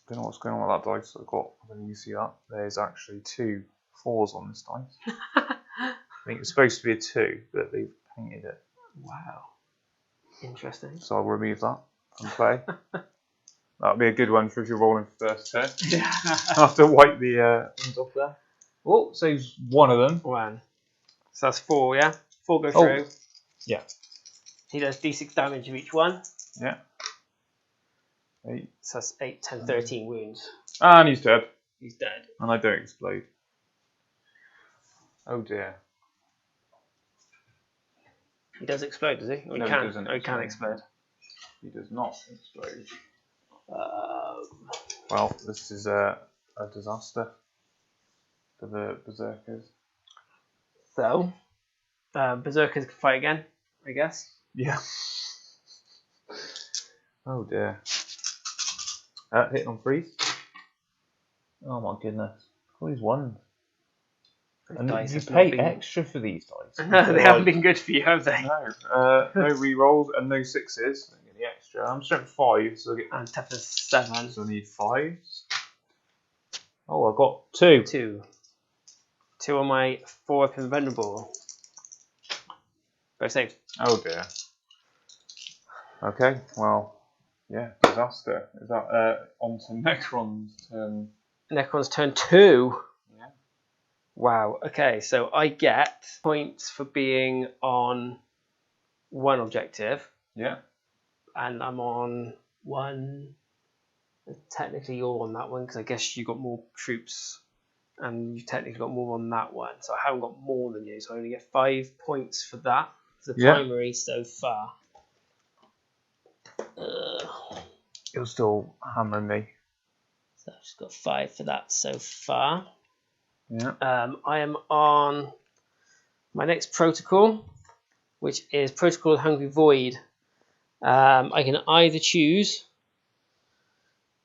Don't know what's going on with that dice. I've got. When you see that, there's actually 2 4s on this dice. I think it's supposed to be a 2, but they've painted it. Wow. Interesting. So I'll remove that from play. That'll be a good one for if you're rolling for first turn. Yeah. I'll have to wipe the things off there. Oh, saves 1 of them. 1. So that's 4, yeah? 4 go through. Yeah. He does d6 damage of each one. Yeah. 8. So that's 8, 10, 13 wounds. And he's dead. He's dead. And I don't explode. Oh dear. He does explode, does he? Or No, he he can. doesn't Or he can explode. explode. He does not explode. Um, Well, this is a disaster for the Berserkers. so, Berserkers can fight again, I guess. Yeah. Oh dear. Hitting on 3s. Oh my goodness. All these 1s. And Dice you have pay not been- extra for these dice. They haven't been good for you, have they? No. No rerolls and no 6s. I don't get the extra. I'm strength 5, so I get. And toughness 7. So I need 5s. Oh, I've got 2. 2. 2 on my 4-weapon vulnerable. Both saved. Oh dear. Okay, well, yeah, disaster. Is that on to Necron's turn? Necron's turn 2. Yeah. Wow. Okay, so I get points for being on 1 objective, Yeah. and I'm on 1. Technically, you're on that one because I guess you got more troops, and you technically got more on that one. So I haven't got more than you, so I only get 5 points for that. For the Yeah. primary so far. It'll still hammer me. So I've just got 5 for that so far. Yeah. I am on my next protocol, which is Protocol Hungry Void. I can either choose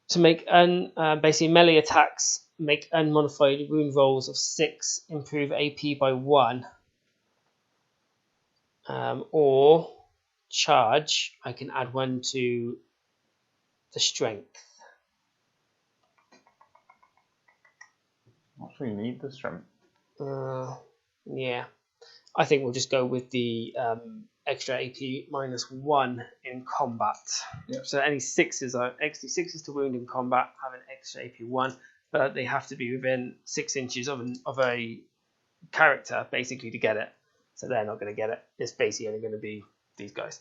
to make basically melee attacks make unmodified wound rolls of 6, improve AP by 1, or charge. I can add 1 to the strength. I actually need the strength. Yeah, I think we'll just go with the extra AP -1 in combat. Yep. So any 6s are extra 6s to wound in combat have an extra AP 1, but they have to be within 6 inches of a character basically to get it. So they're not going to get it. It's basically only going to be these guys.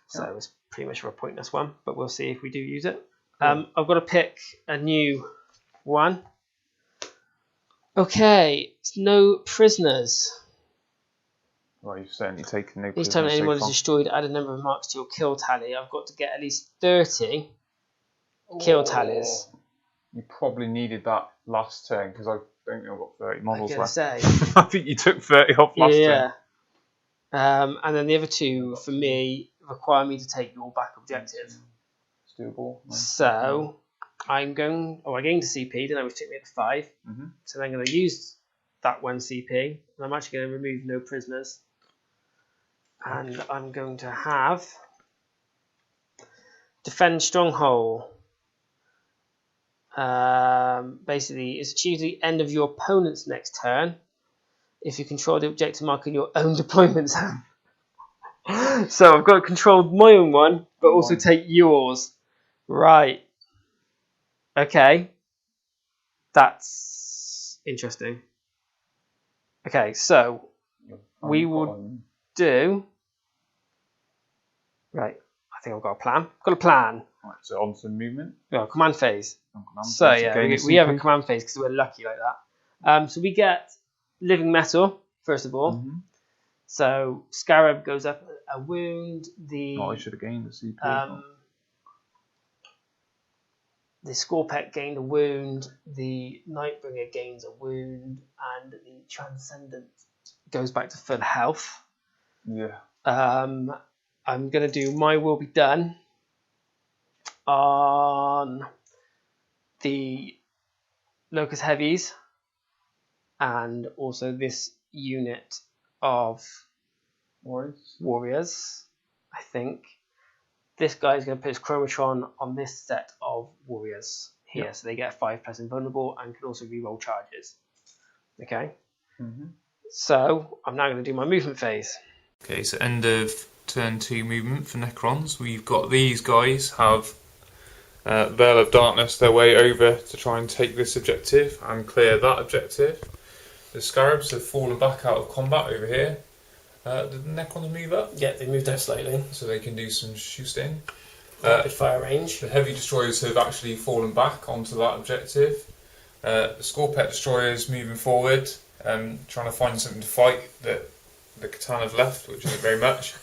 So it's pretty much a pointless one, but we'll see if we do use it. I've got to pick a new one. Okay, it's no prisoners. Well, you've certainly taken no Each time prisoners anyone so is destroyed, add a number of marks to your kill tally. I've got to get at least 30 kill tallies. You probably needed that last turn because I don't think I've got 30 models left. Say. I think you took 30 off last turn. And then the other 2 for me require me to take your back objective. It's doable. So I gained a CP, didn't I, which took me up to 5. So I'm going to use that 1 CP, and I'm actually going to remove no prisoners. And I'm going to have defend Stronghold. Basically, it's achieved the end of your opponent's next turn if you control the objective mark in your own deployment zone. So I've got to control my own one, but also take yours. Right. Okay. That's interesting. Okay, so we will do... Right, I think I've got a plan. Got a plan. Right, so on to movement. Yeah, command phase. So yeah, we have a command phase because we're lucky like that. So we get living metal, first of all. So Scarab goes up a wound. I should have gained a CP. The Scorpet gained a wound. The Nightbringer gains a wound, and the Transcendent goes back to full health. Yeah. I'm gonna do My Will Be Done on the Locust Heavies, and also this unit of warriors. I think this guy's going to put his Chromatron on this set of warriors here, so they get 5+ invulnerable and can also reroll charges. Okay. So I'm now going to do my movement phase. Okay, so end of turn 2 movement for Necrons. We've got these guys have Veil of Darkness their way over to try and take this objective and clear that objective. The Scarabs have fallen back out of combat over here. Did the Necrons move up? Yeah, they moved up slightly. So they can do some shooting. Rapid fire range. The Heavy Destroyers have actually fallen back onto that objective. The Scorpet Destroyers moving forward, trying to find something to fight that the Catan have left, which isn't very much.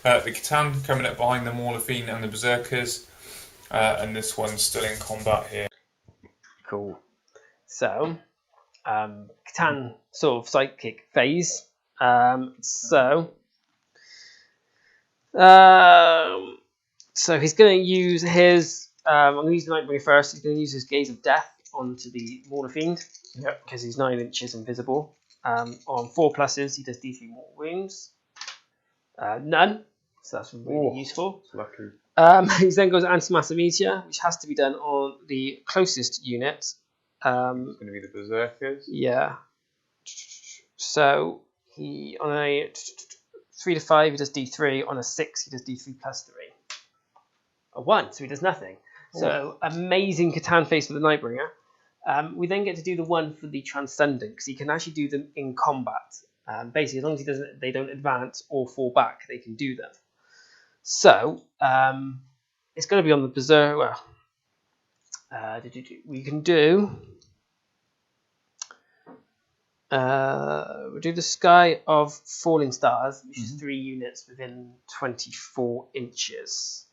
The Catan coming up behind the Morlefine and the Berserkers, and this one's still in combat here. Cool. So, Catan sort of Sidekick Phase. So he's going to use his... I'm going to use the Nightbringer first. He's going to use his Gaze of Death onto the Morlefine. Yep. Because he's 9 inches invisible. On 4+, he does D3 more wounds. None. So that's really useful. Lucky. He then goes Antimatter Meteor, which has to be done on the closest unit. It's going to be the Berserkers. Yeah. So he on a 3 to 5 he does D3. On a 6 he does D3+3. A 1, so he does nothing. So amazing Catan phase for the Nightbringer. We then get to do the one for the Transcendent because he can actually do them in combat. Basically, as long as they don't advance or fall back, they can do them. So it's going to be on the Berserker. We can do. We'll do the Sky of Falling Stars, which is 3 units within 24 inches.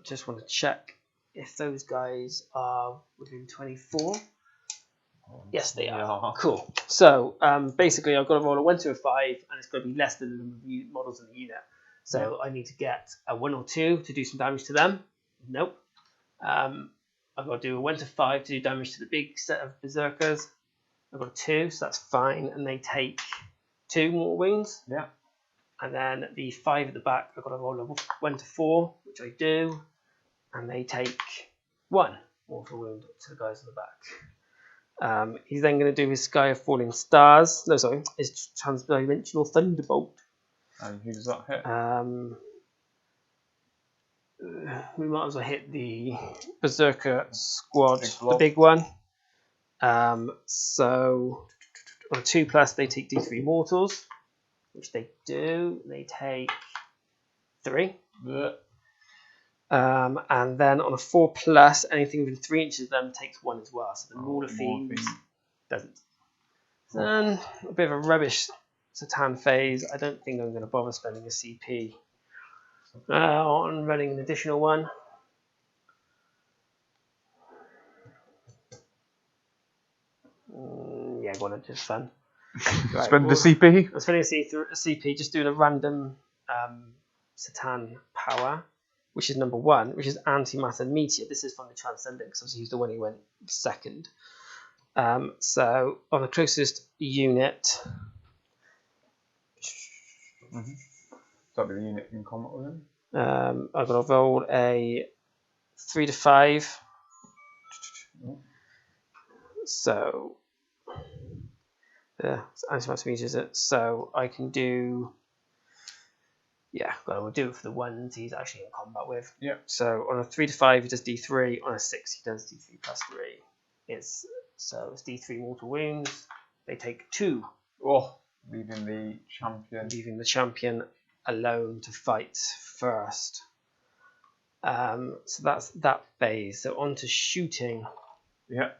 Just want to check if those guys are within 24. Yes, they are. Cool. So basically, I've got to roll a 1 to a 5, and it's got to be less than the number of models in the unit. So I need to get a 1 or 2 to do some damage to them. Nope. I've got to do a 1 to 5 to do damage to the big set of Berserkers. I've got a 2, so that's fine, and they take 2 more wounds. Yeah. And then the 5 at the back, I've got to roll a 1 to 4, which I do, and they take 1 mortal wound to the guys in the back. He's then going to do his Sky of Falling Stars. No, sorry, his transdimensional Thunderbolt. And who does that hit? We might as well hit the Berserker squad, Big the blob. big one. So on a 2+, they take D3 mortals, which they do. They take 3. Yeah. And then on a 4+, anything within 3 inches of them takes 1 as well. So the Mauler Fiend doesn't. Then a bit of a rubbish Satan phase. I don't think I'm going to bother spending a CP on running an additional one. Yeah, go on, just fun. Right, Spend the CP? I'm spending a CP, just doing a random Satan power, which is number 1, which is antimatter meteor. This is from the Transcendent, because obviously he's the one who went second. So on the closest unit, That'd be the unit in combat with him. I've got to roll a 3 to 5. So antimatter meteor is it? So I can do. Yeah, well, we'll do it for the ones he's actually in combat with. Yeah. So on a 3 to 5, he does D3. On a 6, he does D3 plus 3. It's D3 mortal wounds. They take 2. Oh, leaving the champion. Leaving the champion alone to fight first. So that's that phase. So on to shooting. Yeah.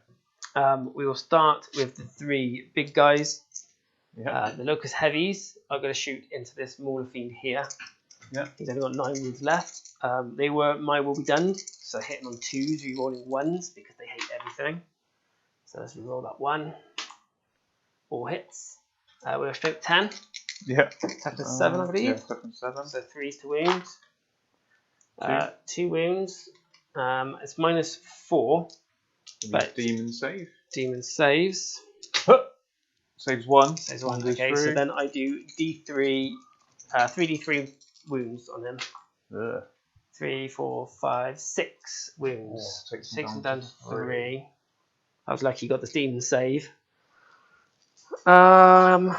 We will start with the 3 big guys. Yeah. The Locust Heavies are going to shoot into this Mauler Fiend here. Yeah. He's only got 9 wounds left. They were my will be done. So hitting on 2s, rerolling 1s because they hate everything. So let's reroll that 1. all hits. With a strength 10. Yeah. Toughness 7, I believe. Yeah, toughness 7. So 3 to wound. 2 wounds. It's minus 4. But demon save. Demon saves. Saves 1. Saves 1. Okay, so then I do D3, 3d3 wounds on him. Ugh. 3, 4, 5, 6 wounds. Oh, 6 and down to 3. I was lucky you got the demon save. Technomancer.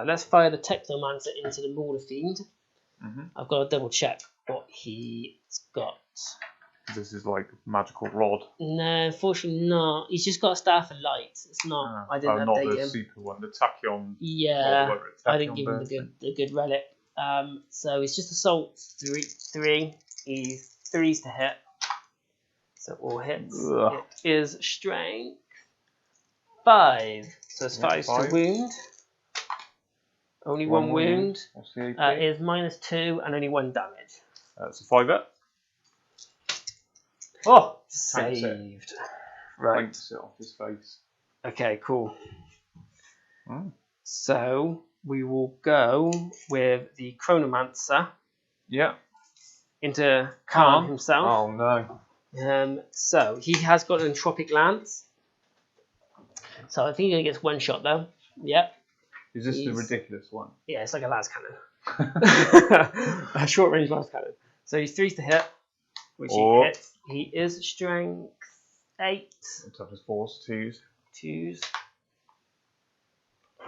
Let's fire the Technomancer into the Mauler Fiend. I've got to double check what he's got. This is like magical rod. No, unfortunately not. He's just got a Staff of Light. It's not. I didn't update not the him. super one. The Tachyon. Yeah, Tachyon I didn't give him the good relic. So it's just assault 3. He's 3s to hit. So all hits. Ugh. It is strength 5. So it's 5 to wound. Only 1 wound. What's the AP? Is minus 2 and only 1 damage. That's a 5-up. Oh, Tanks saved. Right. Tanks it off his face. Okay, cool. So we will go with the Chronomancer. Yeah. Into Khorne himself. Oh no. So he has got an Entropic Lance. So I think he only gets 1 shot though. Yep. Is this the ridiculous one? Yeah, it's like a las cannon. A short range las cannon. So he's 3s to hit, which he hits. He is strength 8. Toughness 4s, 2s. 2s.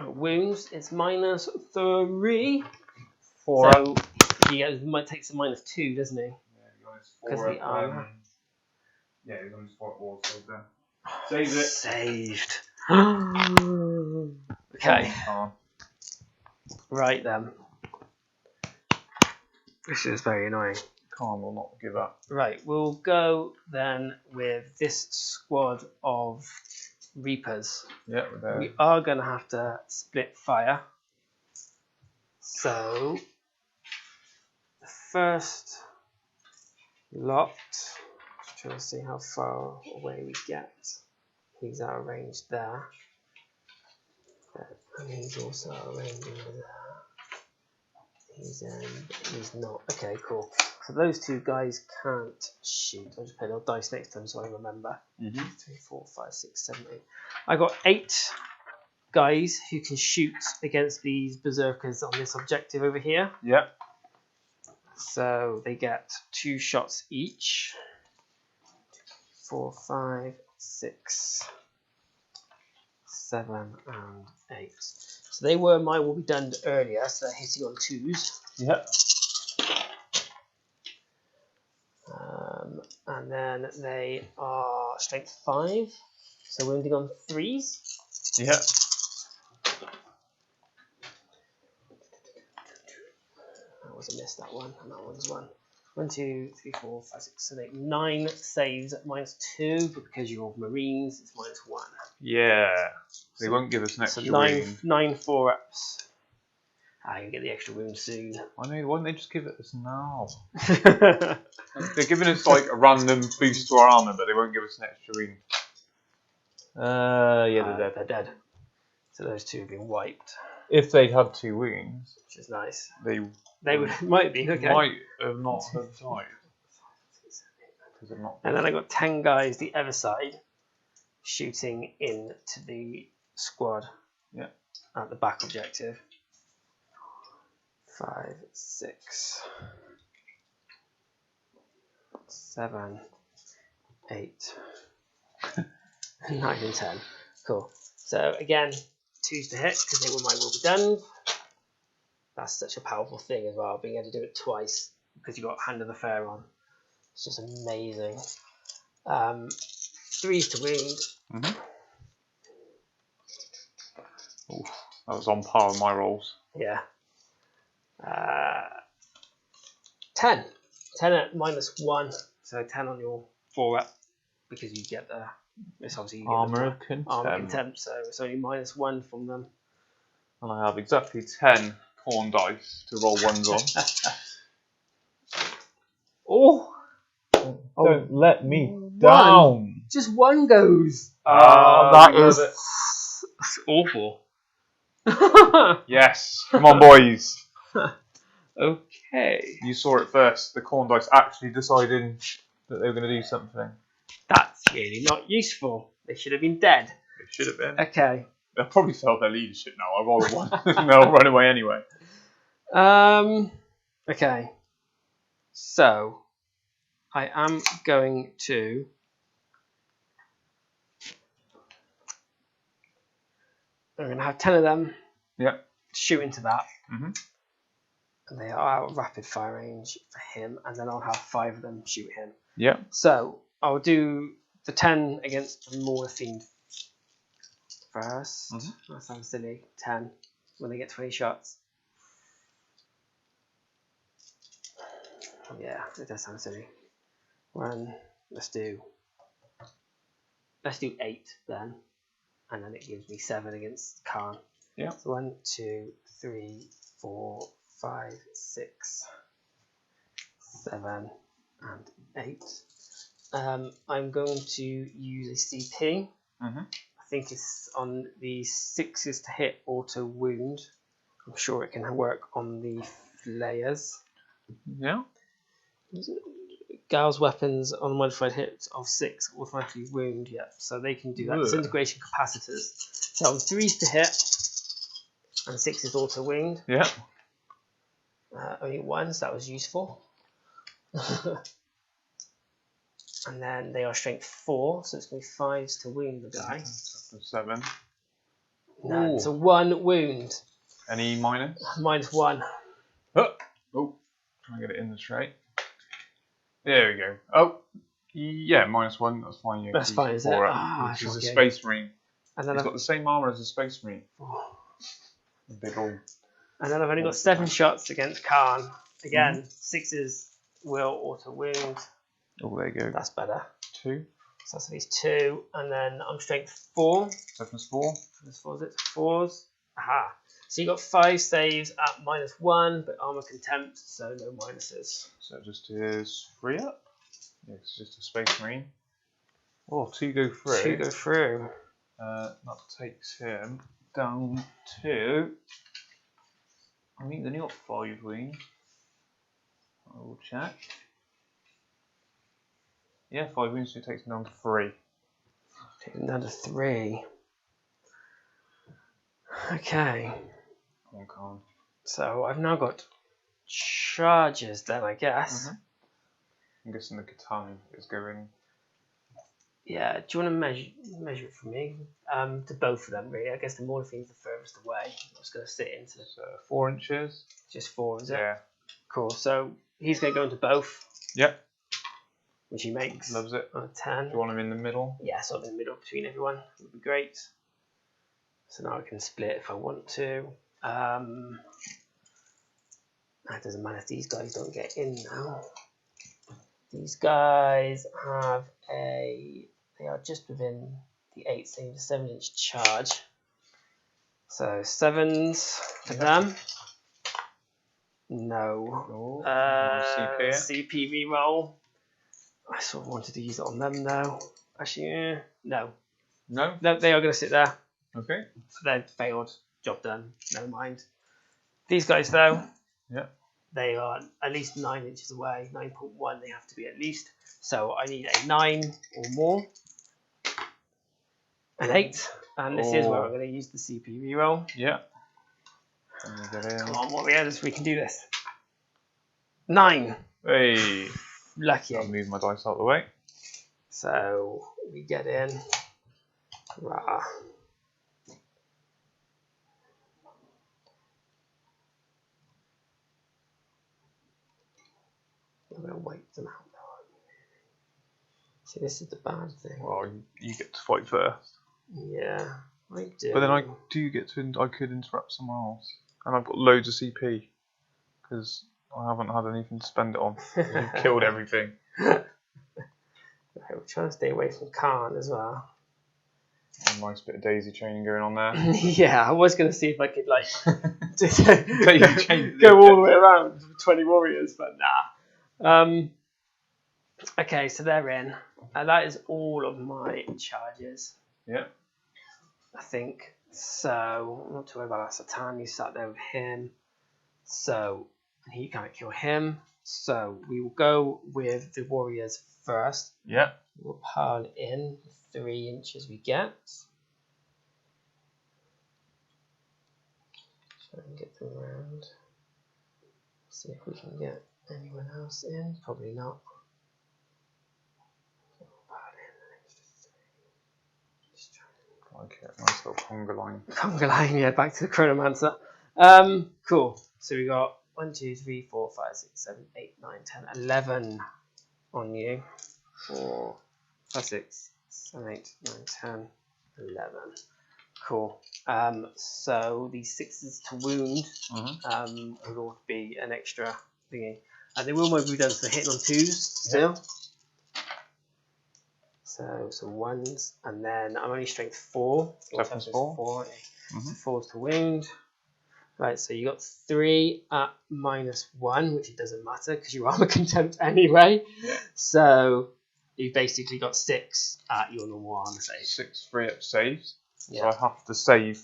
Wounds, it's minus 3. 4. So he might take some minus 2, doesn't he? Yeah, minus 4. Because the armor. Yeah, he's minus 4 at wall, so then. Saves it. Saved. Okay. Right then. This is very annoying. Khorne will not give up. Right, we'll go then with this squad of Reapers. Yeah, we are going to have to split fire. So, the first lot, just trying to see how far away we get. He's out of range there. And he's also out of range over there. He's not. Okay, cool. So those 2 guys can't shoot. I'll just play a little dice next time so I remember. 3, 4, 5, 6, 7, 8. I got 8 guys who can shoot against these berserkers on this objective over here. Yeah. So they get 2 shots each. 4, 5, 6, 7 and 8. So they were my will be done earlier, so they're hitting on 2s. Yep. And then they are strength 5, so wounding on 3s. Yep. That was a miss, that one, and that one's 1. 1, 2, 3, 4, 5, 6, 7, 8, 9 saves at -2, but because you're Marines, it's -1. Yeah. They won't give us an extra So wound. 9 4-ups. You get the extra wound soon. I know, why don't they just give it us now? They're giving us like a random boost to our armour, but they won't give us an extra wound. Yeah, they're dead. They're dead. So those 2 have been wiped, If they'd had 2 wounds, which is nice. they Might be, okay. might have not have died. And then I got 10 guys the other side shooting into the squad. Yeah. At the back objective. 5, 6, 7, 8, 9 and 10. Cool. So again, 2s to hit because they were my will be done. That's such a powerful thing as well, being able to do it twice because you got Hand of the Fair on. It's just amazing. 3s to wound. Oof, that was on par with my rolls. Yeah. 10. 10 at -1, so 10 on your 4-up because you get the. It's obviously you get Armour of Contempt. Armour of Contempt, so it's only -1 from them. And I have exactly 10 Khorne dice to roll 1s on. Oh! Don't let me down. Just 1 goes. That is That's awful. yes. Come on, boys. Okay. You saw it first. The Khorne dice actually deciding that they were going to do something. That's really not useful. They should have been dead. They should have been. Okay. They'll probably fail their leadership now. I roll a 1 and they'll run away anyway. Okay. So, I am going to. I'm going to have 10 of them. Yeah. Shoot into that. Mhm. And they are out of rapid fire range for him, and then I'll have 5 of them shoot him. Yeah. So I'll do the 10 against the Morphine first. That sounds silly. 10 when they get 20 shots. Yeah, it does sound silly. Let's do 8 then, and then it gives me 7 against Khorne. Yeah. So 1, 2, 3, 4, 5, 6, 7, and 8. I'm going to use a CP. I think it's on the 6s to hit auto wound. I'm sure it can work on the flayers. Yeah. Gal's weapons on modified hits of 6 automatically wound. Yeah, so they can do that. Ugh. Disintegration capacitors. So 3s to hit and 6s auto wound. Yeah. Only 1, so that was useful. And then they are strength 4, so it's going to be 5s to wound the guy. 7. No, it's a 1 wound. Any minus? -1. Oh, try and get it in the tray. There we go. Oh, yeah, -1. That's fine. Yeah, That's fine, is it? Which is a Space Marine. And then He's got the same armor as a Space Marine. Oh. Big old. And then I've only got 7 shots against Khorne. Again, 6s will auto wound. Oh, there you go. That's better. 2. So that's at least 2. And then I'm strength 4. 7's 4. That's 4, is it? 4s. Aha. So you got 5 saves at -1, but armor contempt, so no minuses. So it just is 3 up. Yeah, it's just a Space Marine. Oh, 2 go through. 2 go through. That takes him down to. I think then he got 5 wounds. I will check. Yeah, 5 wounds, so it takes him down to 3. Take him down to 3. Okay. Come on, Khorne. So I've now got charges then, I guess. I'm guessing the katana is going Yeah, do you want to measure it for me? To both of them, really. I guess the Mauler Fiend's the furthest away. I'm just going to sit into So 4 inches. just 4, is it? Yeah. Cool. So he's going to go into both. Yep. Which he makes. Loves it. On a 10. Do you want him in the middle? Yeah, sort of in the middle between everyone. Would be great. So now I can split if I want to. That doesn't matter if these guys don't get in now. These guys have they are just within the 8, so they have a 7-inch charge. So 7s for them. No. CP reroll. I sort of wanted to use it on them now. Actually, no. No? No, they are going to sit there. Okay. They've failed. Job done. Never mind. These guys, though, yeah, they are at least 9 inches away. 9.1 they have to be at least. So I need a 9 or more. An 8. And this is where I'm going to use the CP reroll. Yeah. Let me get in. Come on, Warriors, we can do this. 9. Hey. Lucky. I'll move my dice out of the way. So we get in. Rah. I'm going to wipe them out though. See, this is the bad thing. Well, you get to fight first. Yeah, I do. But then I do get to. I could interrupt someone else, and I've got loads of CP because I haven't had anything to spend it on. You've killed everything. Right, we're trying to stay away from Khorne as well. A nice bit of daisy chaining going on there. Yeah, I was going to see if I could like chain go all the way around with 20 warriors, but nah. Okay, so they're in. That is all of my charges. Yeah. I think. So, not to worry about that. Satan, you sat there with him. So, he can't kill him. So, we will go with the warriors first. Yeah. We'll pile in the 3 inches we get. Try and get them around. See if we can get anyone else in. Probably not. Okay, nice little conga line. Conga line, yeah, back to the Chronomancer. Cool. So we got 1, 2, 3, 4, 5, 6, 7, 8, 9, 10, 11 on you. 4, 5, 6, 7, 8, 9, 10, 11. Cool. So these 6s to wound will be an extra thingy. And they will be done, so they're hitting on 2s still. Yeah. So some 1s, and then I'm only strength 4. Toughness 4. 4. So 4s to wound. Right, so you got 3 at -1, which it doesn't matter because you armor contempt anyway. Yeah. So you basically got 6 at your normal armor save. 6 free up saves. Yeah. So I have to save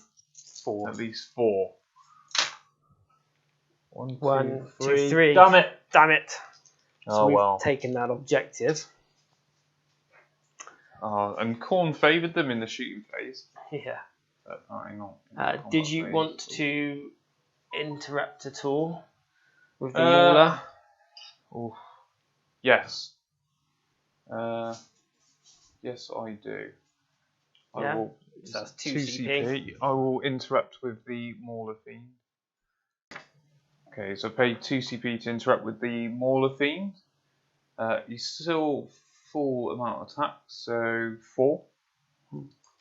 4. at least 4. 1, 2, 3. Damn it! Damn it! Oh So we've well. taken that objective. And Khorne favoured them in the shooting phase. Yeah. But apparently not. Did you want to interrupt at all with the Mauler? Yes. Yes, I do. Yeah. I will. So that's 2 CP. I will interrupt with the Mauler Fiend. Okay, so pay 2 CP to interrupt with the Mauler Fiend. He's still full amount of attack, so 4.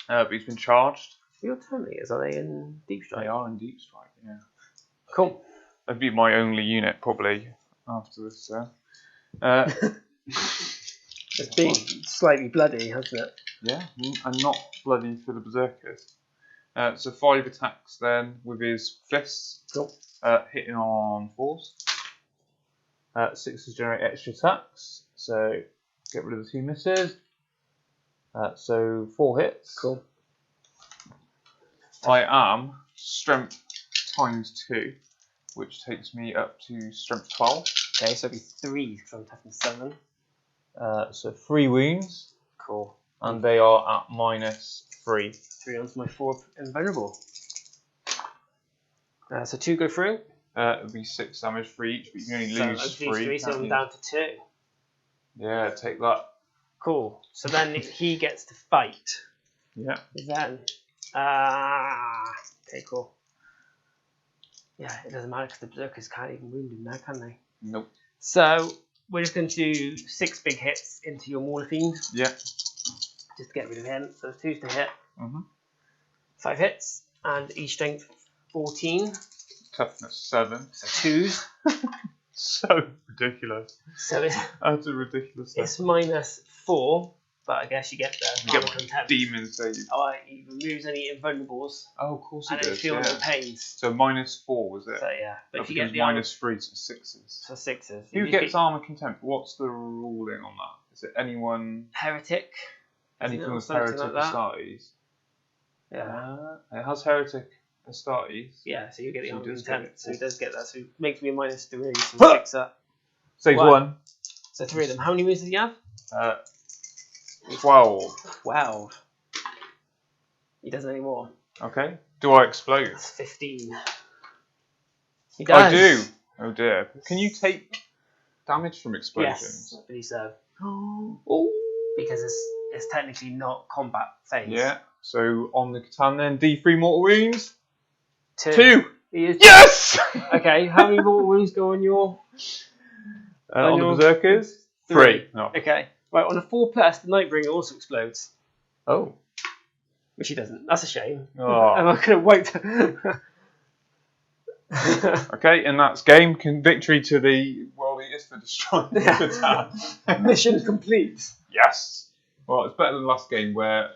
But he's been charged. Your Terminators, are they in Deep Strike? They are in Deep Strike, yeah. Cool. That'd be my only unit probably after this. It's been slightly bloody, hasn't it? Yeah, and not bloody for the Berserkers. So 5 attacks then with his fists. Cool. Hitting on 4s. 6s generate extra attacks, so get rid of the 2 misses. So 4 hits. Cool. I am strength ×2, which takes me up to strength 12. Okay, so it'll be 3 because I'm toughness 7. So 3 wounds. Cool. And they are at -3. 3 onto my 4 invulnerable. So 2 go through. It'll be 6 damage for each, but you can only lose 3. So I'm down to 2. Yeah, take that. Cool. So then he gets to fight. Yeah. Then. Okay, cool. Yeah, it doesn't matter because the berserkers can't even wound him now, can they? Nope. So we're just going to do 6 big hits into your Mauler Fiend. Yeah. Just to get rid of him. So 2's to hit. Mm-hmm. 5 hits. And E strength 14. Toughness 7. So 2s. So ridiculous. So it's That's a ridiculous. it's -4, but I guess you get the You get armor contempt. demon save. Oh, he removes any invulnerables, Oh, of course he and then you does. feel Yeah. no pains. So -4 was it? So yeah, but That if you get becomes the armor -3, so 6s. for 6s, Who if gets you armor contempt? What's the ruling on that? Is it anyone? heretic? Anything know, with something heretic like that. Astartes? Yeah, It has heretic Astartes. yeah. So you get the So he armor does get contempt. it. So he does get that. So it makes me a -3, so Huh! 6 up. Saves One. 1. So 3 of them. How many wounds does he have? 12. 12. He doesn't anymore. Okay. Do I explode? That's 15. He does. I do. Oh dear. Can you take damage from Yes, explosions? I believe so. Oh. Because it's technically not combat phase. Yeah. So on the Catan then, D3 mortal wounds. 2. He is. Yes! Okay, how many mortal wounds go on your? On your- the berserkers? 3. No. Okay. Right, on a 4+, the Nightbringer also explodes. Oh. Which he doesn't. That's a shame. Oh. I'm not going to wait. Okay, and that's game. Victory to the World Eaters for destroying the Yeah. Catan. Mission complete. Yes. Well, it's better than the last game where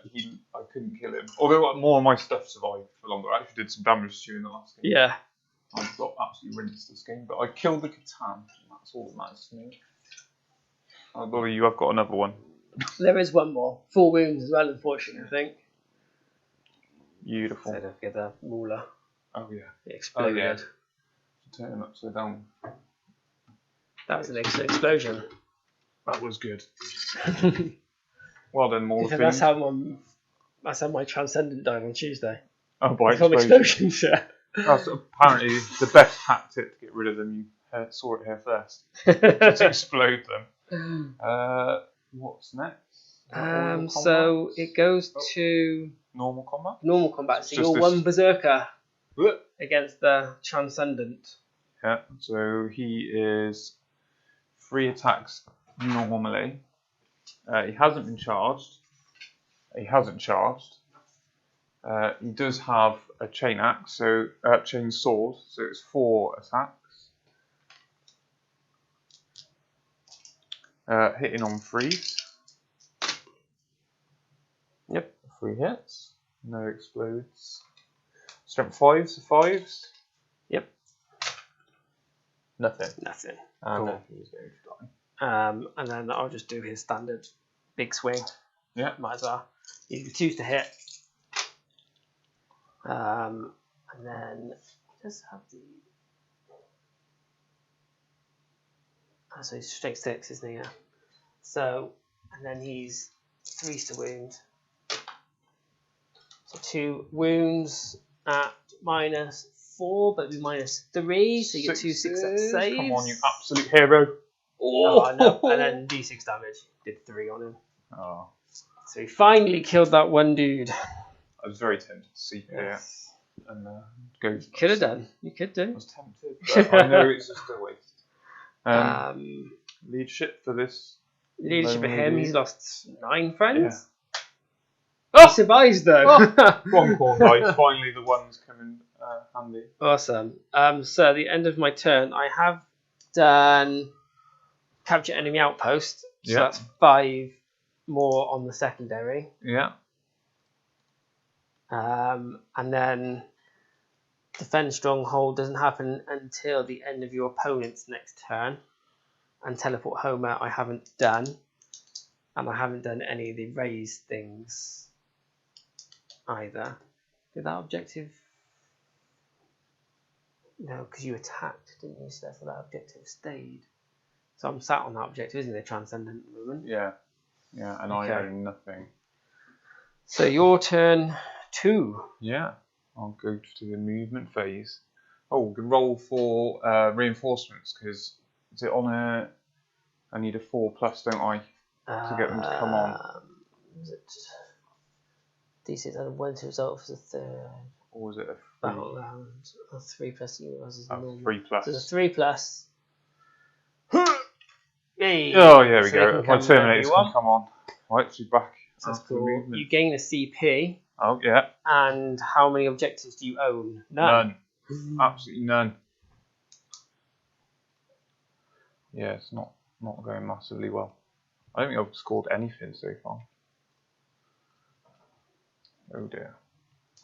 I couldn't kill him. Although more of my stuff survived for longer. I actually did some damage to you in the last game. Yeah. I got absolutely rinsed this game, but I killed the Catan. And that's all that matters to me. Although you have got another one. There is one more. 4 wounds as well, unfortunately, I think. Beautiful. So don't get the Mauler. Oh yeah. It exploded. Oh, yeah. Turn him upside down. That was an explosion. That was good. Well done, Mauler Because Fiend. that's how my Transcendent died on Tuesday. Oh, by From explosion. explosions, yeah. That's apparently the best tactic to get rid of them. You saw it here first. Just explode them. What's next? So it goes to Normal combat? normal combat. So Just you're this- 1 Berserker Yeah, against the Transcendent. so he is 3 attacks normally. He hasn't been charged. He hasn't charged. He does have a chain axe, so chain sword, so it's 4 attacks. Hitting on 3s. Yep, 3 hits. No explodes. Strength 5s, so 5s. Yep. Nothing. Nothing. And Cool. he's going to die. And then I'll just do his standard big swing. Yeah. Might as well. You can choose to hit. And then just have the. Oh, so he's straight 6, isn't he? Yeah. So, and then he's 3s to wound. So 2 wounds at -4, but it'd be -3, so you get 2 6-up saves. Come on, you absolute hero. Oh, no. And then d6 damage. Did 3 on him. Oh, So he finally killed that one dude. I was very tempted to see here and go. You could have done. You could I do. was tempted, but I know it's just a waste. Leadership for this. Leadership of Lonely him, dude. he's lost 9 friends. Oh! He survives though. One Khorne dice. Finally, the ones come in handy. Awesome. So at the end of my turn, I have done capture enemy outpost. So Yeah. that's 5 more on the secondary. Yeah. And then defend stronghold doesn't happen until the end of your opponent's next turn. And teleport Homer I haven't done. And I haven't done any of the raise things either. Did that objective? No, because you attacked, didn't you? So therefore that objective stayed. So I'm sat on that objective, isn't it? Transcendent at the moment. Yeah. Yeah, and Okay. I own nothing. So your turn 2. Yeah. I'll go to the movement phase. Oh, we can roll for reinforcements because is it on a? I need a 4+, don't I? to get them to come on? Was it D6 and 1 to result for the third Or was it a 3? battle round? A 3 plus is normal. 3 plus. So it's a 3 plus. Yay! Oh, yeah, we So they go. can If my come whenever Terminators you can want. come on. Right, she's back. So that's after the cool. movement. You gain a CP. Oh, yeah. And how many objectives do you own? None. Absolutely none. Yeah, it's not going massively well. I don't think I've scored anything so far. Oh dear.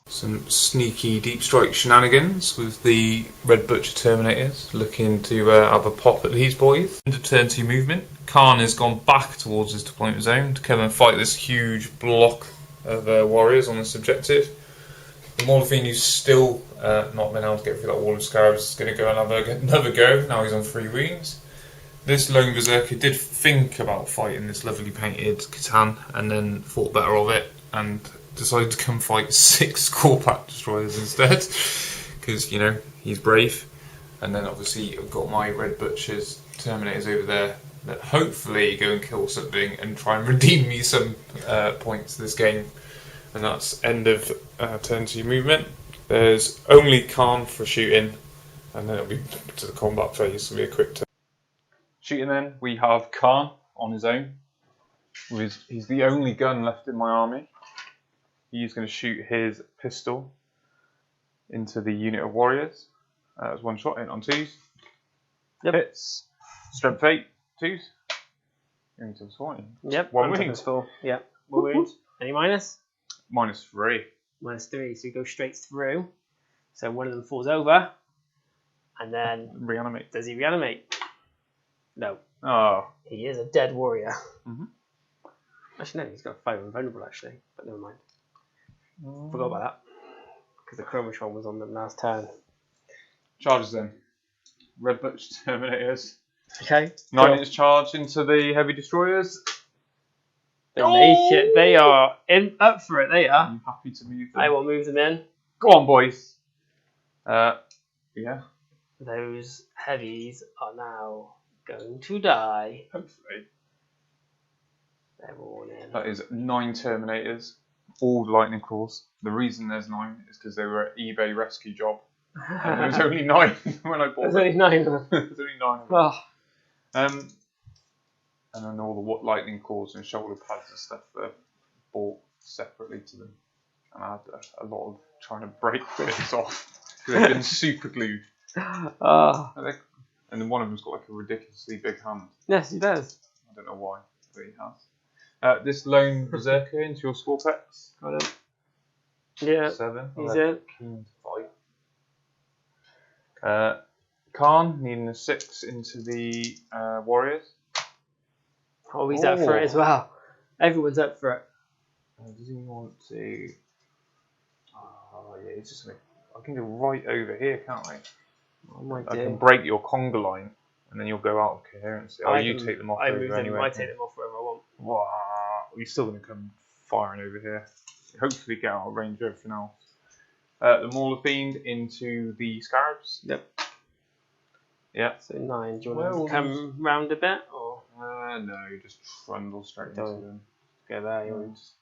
Some sneaky deep strike shenanigans with the Red Butcher Terminators, looking to have a pop at these boys. Into turn 2 movement, Khorne has gone back towards his deployment zone to come and fight this huge block of warriors on this objective. The Morphine, who's still not been able to get through that wall of scarabs, is going to go and have another go. Now he's on 3 wounds. This lone berserker did think about fighting this lovely painted Catan and then thought better of it and decided to come fight 6 Scorpath destroyers instead because, you know, he's brave. And then obviously I've got my Red Butchers Terminators over there that hopefully go and kill something and try and redeem me some points this game. And that's end of turn 2 movement. There's only Khorne for shooting, and then it'll be to the combat phase. It'll be a quick turn. Shooting then, we have Khorne on his own. He's the only gun left in my army. He's going to shoot his pistol into the unit of warriors. That's 1 shot, hit on 2s. Yep. Hits. Strength 8, 2s. Going to 20. Yep. 1 wound. Yep. 1 wound. Any minus? -3. -3. So you go straight through. So one of them falls over. And then Reanimate. does he reanimate? No. Oh. He is a dead warrior. Mm-hmm. Actually, no, he's got 5 invulnerable actually, but never mind. Forgot about that. Because the Chronomancer was on them last turn. Charges then. Red Butcher Terminators. Okay. 9-inch charge into the heavy destroyers. They make it. They are up for it. They are. Are you happy to move them? I will move them in. Go on, boys. Yeah. Those heavies are now going to die. Hopefully. They're all in. That is 9 Terminators, all lightning claws. The reason there's 9 is because they were an eBay rescue job. And there was only 9 when I bought There's them. only 9 of them. There's only 9 of them. Oh. And then all the lightning claws and shoulder pads and stuff are bought separately to them. And I had a lot of trying to break bits off. They've been super glued. Oh. And then one of them's got like a ridiculously big hand. Yes, he does. I don't know why, but he has. This lone berserker into your Scorpex. Got it. Yeah. 7. He's in. Keen to fight. Khorne needing a 6 into the warriors. Oh, he's up for it as well. Everyone's up for it. Does he want to? Oh yeah, he's just gonna. I can go right over here, can't I? Oh my I dear. can break your conga line, and then you'll go out of coherency. Oh, you take them off I over move them. anyway. I take them off wherever I want. Wow, he's still gonna come firing over here. Hopefully, get out of range of everything else. The Mauler Fiend into the Scarabs. Yep. Yeah. So 9. Do you want to come round a bit, or? No, just trundle straight into them. Go there. You just...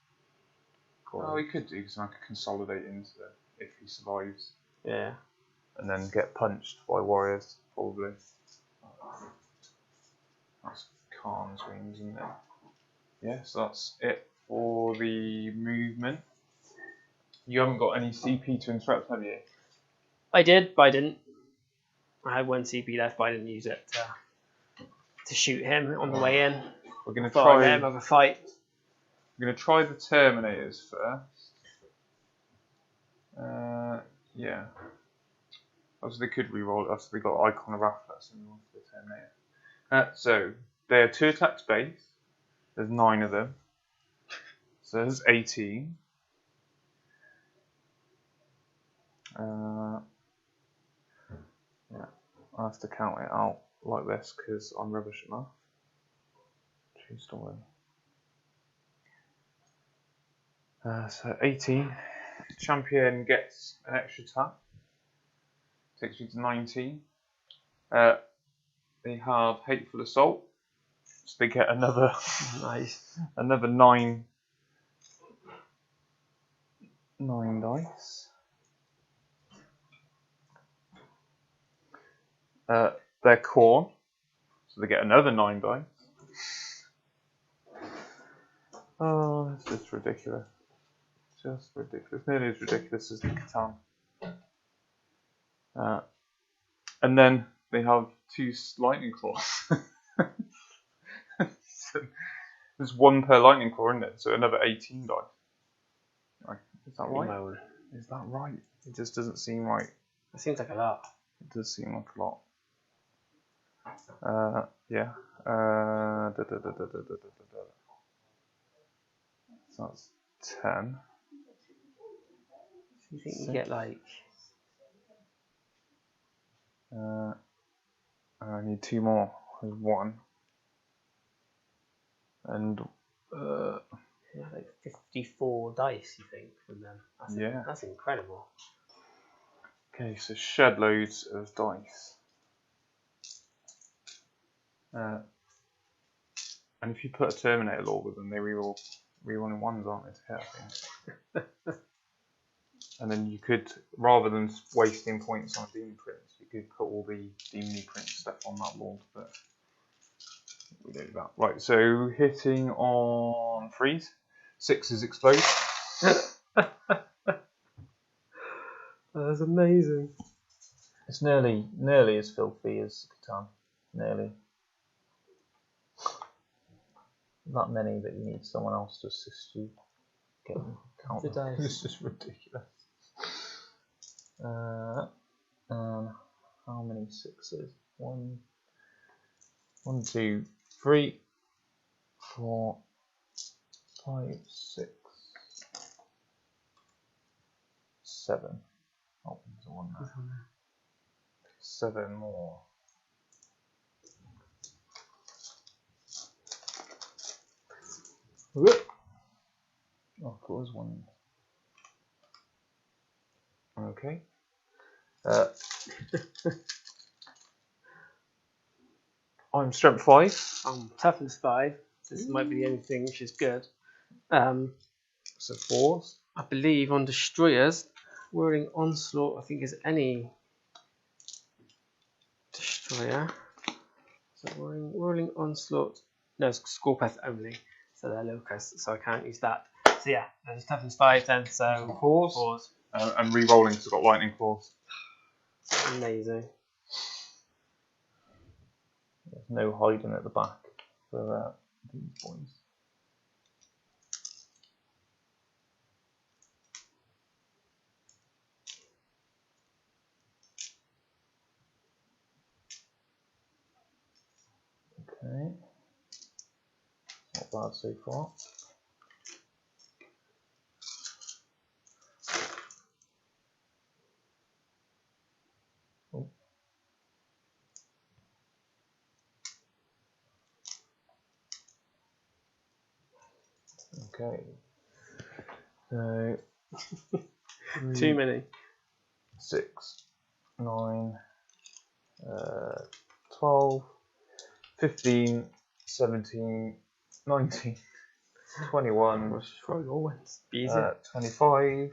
Oh, he could do because I could consolidate into them if he survives. Yeah. And then get punched by warriors, probably. That's Khorne's wings, isn't it? Yeah, so that's it for the movement. You haven't got any CP to interrupt, have you? I did, but I didn't. I had 1 CP left, but I didn't use it to shoot him on the way in. We're going to try try. Him have a fight. We're going to try the Terminators first. Yeah. Obviously, they could reroll it. Obviously, they got Icon of Atlas and one for the Terminator. So they are 2 attacks base. There's 9 of them. So there's 18. Yeah, I have to count it out like this because I'm rubbish at math. True story. So 18. Champion gets an extra attack. Takes you to 19. They have Hateful Assault. So they get another Nice. another nine dice. They're Khorne, so they get another 9 dice. Oh, it's just ridiculous. Just ridiculous. Nearly as ridiculous as the Catan. And then they have 2 lightning claws. So there's 1 per lightning claw, isn't it? So another 18 dice. Right. Is that right? No. Is that right? It just doesn't seem right. That seems like a lot. It does seem like a lot. Yeah. So that's 10. You think you get like... I need 2 more. There's 1. And like 54 dice, you think, from them? That's incredible. Okay, so shed loads of dice. And if you put a Terminator Law with them, they reroll in 1s, aren't they, to hit, I think. And then you could, rather than wasting points on Demon Prince, you could put all the Demon Prince stuff on that law, but we don't do that. Right, so hitting on 3s, 6s explode. That's amazing. It's nearly as filthy as Catan. Nearly. Not many that you need someone else to assist you. Get them count The them. dice. It's just ridiculous. How many 6s? 1, 2, 3, 4, 5, 6, 7. Oh, there's 1 there. 7 more. Whoop. Oh, of course, 1. Okay. I'm strength 5. I'm toughness 5. This might be the only thing which is good. So 4s. I believe on destroyers, whirling onslaught, I think is any destroyer. So whirling onslaught. No, it's Scorpath only. So they're locusts, so I can't use that. So yeah, there's toughness 5 then. So 4s. And re-rolling, so I've got lightning claws. Amazing. There's no hiding at the back for these boys. Okay. Not bad so far. Oh. Okay. So Too many. 6, 9, 12, 15, 17, 19, 21, Let's try your ones. Be easy. 25,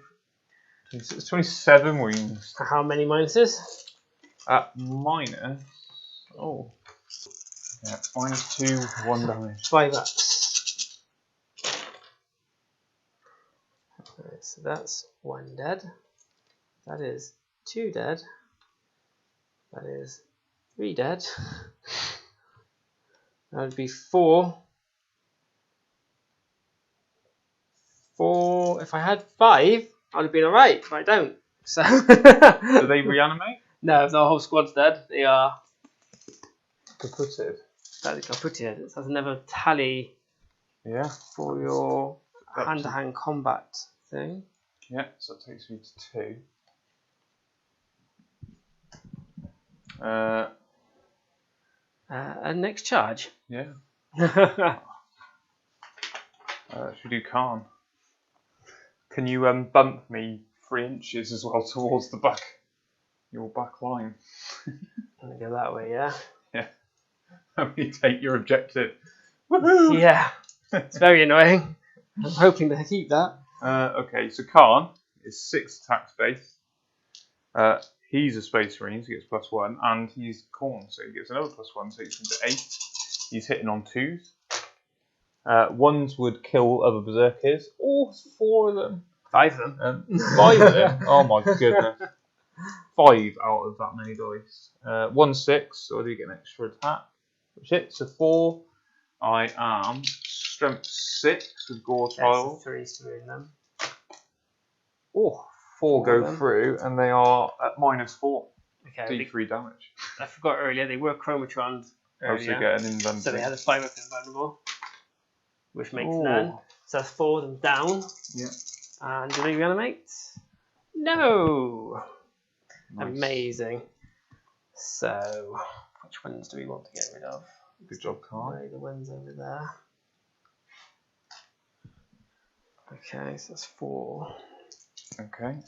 26, 27 wounds. How many minuses? Minus. Oh. Yeah, -2, 1 damage. 5 up. Okay, so that's 1 dead. That is 2 dead. That is 3 dead. That would be 4. 4. If I had 5, I'd have been alright, but I don't. So Do they reanimate? no, if the whole squad's dead, they are Kaputted. kaputted. It has another tally Yeah. for your hand-to-hand combat thing. Yeah, so it takes me to 2. And next charge. Yeah. Should we do Khorne? Can you bump me 3 inches as well towards the back, your back line? I'm gonna go that way, yeah. Yeah. Let me take your objective. Woohoo! Yeah, it's very annoying. I'm hoping to keep that. Okay, so Khorne is 6 attack space. He's a Space Marine, so he gets +1, and he's Khorne, so he gets another +1, so he's into 8. He's hitting on 2s. 1s would kill other berserkers. Oh, it's 4 of them. 5 of them. 5 of them. Oh my goodness. 5 out of that many dice. 1 6, so I do get an extra attack, which hits a 4. I am strength 6 with Gore Trial. 3 through them. Oh, 4 go through, and they are at -4. Okay. D3 damage. I forgot earlier, they were Chromatrons Also earlier. get an inventory. So they had a 5 up invulnerable, which makes none. So that's 4 of them down. Yeah. And do they reanimate? No! Nice. Amazing. So, which ones do we want to get rid of? Good job, Khorne. The ones over there. Okay, so that's 4. Okay.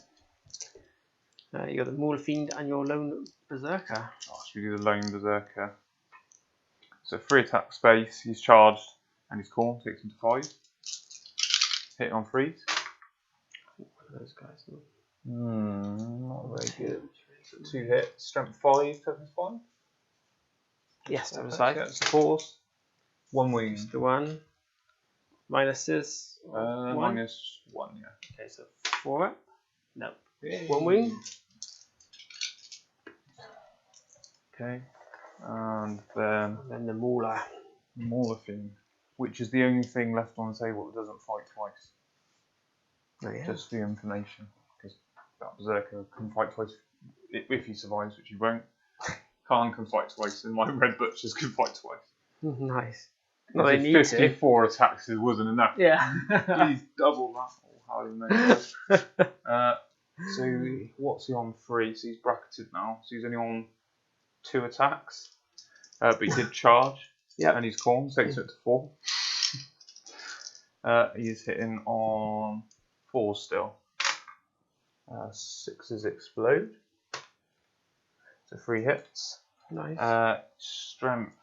You got the Maul Fiend and your Lone Berserker. Oh, should we do the Lone Berserker? So 3 attack space, he's charged, and he's Khorne, takes him to 5. Hit on 3s. One of those guys. Not very good. 2 hits, strength 5, toughness 5. Yes, that was 5. Yeah, it's a force. 1 wound. The 1. Minuses. -1, yeah. Okay, so 4 up. No. Yay. 1 wound. Okay. And then The Mauler. Mauler Fiend, which is the only thing left on the table that doesn't fight twice. Oh, yeah. Just for your information, because that Berserker can fight twice if he survives, which he won't. Khorne can fight twice, and my Red Butchers can fight twice. Nice. Well, they need 54 attacks wasn't enough. Yeah. Please double that. Oh, how do you know? So what's he on 3? So he's bracketed now. So he's only on 2 attacks. But he did charge. Yeah. And he's Khorne, takes it to 4. He's hitting on 4 still. 6s explode. So 3 hits. Nice. Strength.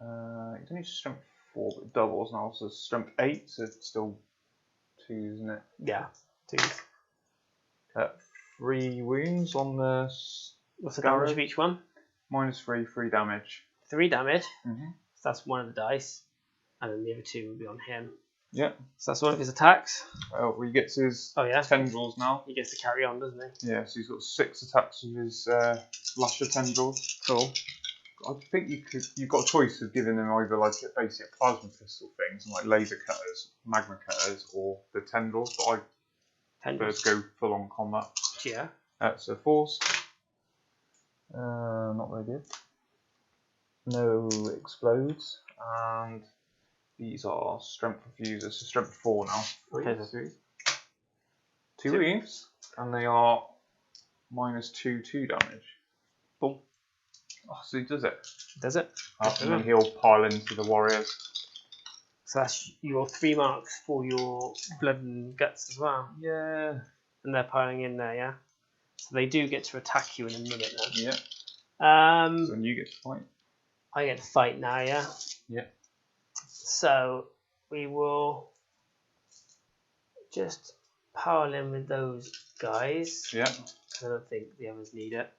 He's only strength 4, but it doubles now. So strength 8, so it's still 2, isn't it? Yeah. 2. 3 wounds on the. What's the damage of each one? -3, 3 damage. 3 damage. Mm-hmm. So that's one of the dice. And then the other 2 will be on him. Yeah. So that's one of his attacks. Well, he gets his tendrils now. He gets to carry on, doesn't he? Yeah, so he's got 6 attacks with his lasher tendrils. Cool. I think you've got a choice of giving them either like basic plasma pistol things, like laser cutters, magma cutters, or the tendrils. But I first go full on combat. Yeah. So force. Not very good. No explodes, and these are strength refusers. So strength 4 now. 2 wounds, and they are -2 damage. Boom. Oh, so he does it. Does it? And then he'll pile into the warriors. So that's your 3 marks for your blood and guts as well. Yeah. And they're piling in there, yeah? So they do get to attack you in a minute then. Yeah. So then you get to fight. I get to fight now, yeah? Yeah. So we will just pile in with those guys. Yeah. I don't think the others need it.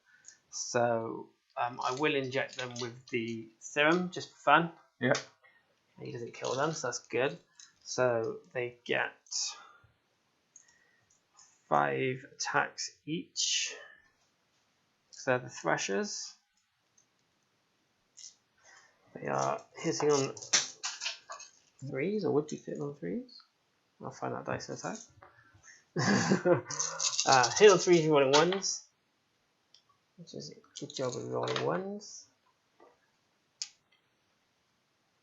So I will inject them with the serum just for fun. Yeah. He doesn't kill them, so that's good. So they get 5 attacks each. So they're the Threshers. They are hitting on 3s, or would be hitting on 3s? I'll find that dice in a sec. Hit on 3s and rolling 1s. Which is a good job of rolling 1s.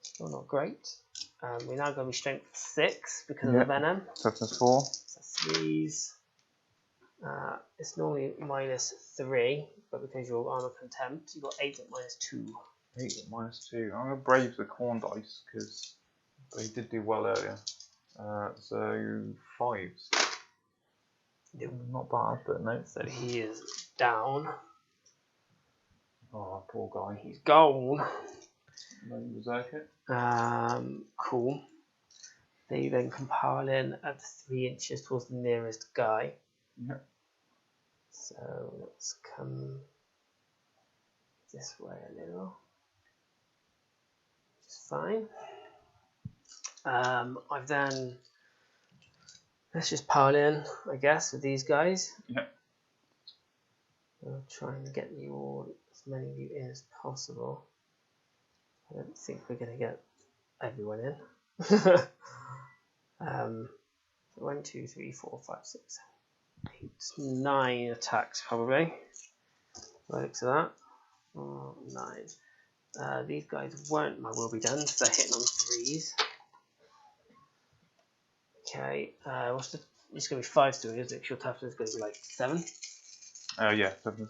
Still not great. We're now going to be strength 6 because of the venom. Toughness 4. So 3s. It's normally -3, but because you're armor contempt, you've got 8 at -2. 8 at -2. I'm going to brave the Khorne dice because they did do well earlier. So 5s. Yep. Not bad, but no. So he is down. Oh, poor guy. He's gone. Berserker. Cool. They then compile in at 3 inches towards the nearest guy. Yep. So let's come this way a little. Which is fine. I've then, let's just pile in, I guess, with these guys. Yep. I'll try and get you all, as many of you in as possible. I don't think we're going to get everyone in. 1, 2, 3, 4, 5, 6, 7, 8, 9 attacks probably. By the looks of that. 9. These guys won't, my will be done, so they're hitting on 3s. Okay, what's the? It's going to be 5 stories, isn't it? Your toughness is going to be like 7. Yeah, 7.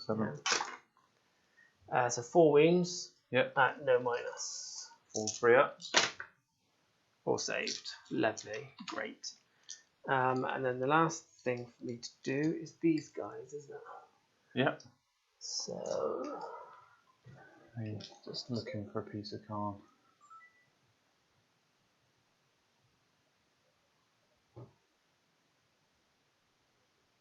So 4 wounds. Yep. At no minus. All 3 up. 4 saved. Lovely. Great. And then the last thing for me to do is these guys, isn't it? Yep. So. Just looking for a piece of Khorne.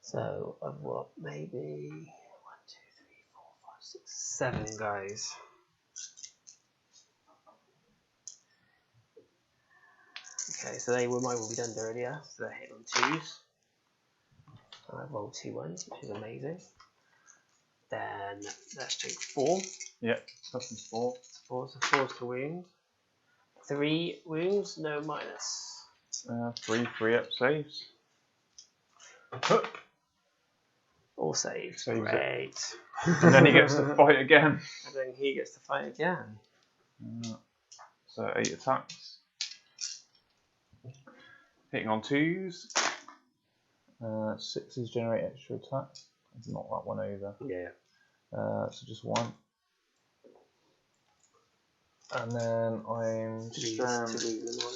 So I've got maybe 1, 2, 3, 4, 5, 6, 7 guys. Okay, so they were my will be done earlier, so they're hitting on 2s. I rolled 2 1s, which is amazing. Then let's take 4. Yep, toughness 4. 4, so 4 to wound. 3 wounds, no minus. 3 up saves. All saved. Saves Great. And then he gets to fight again. And then he gets to fight again. So 8 attacks. Hitting on 2s. 6s generate extra attack. Let's knock that one over. Yeah. So just 1. And then I'm just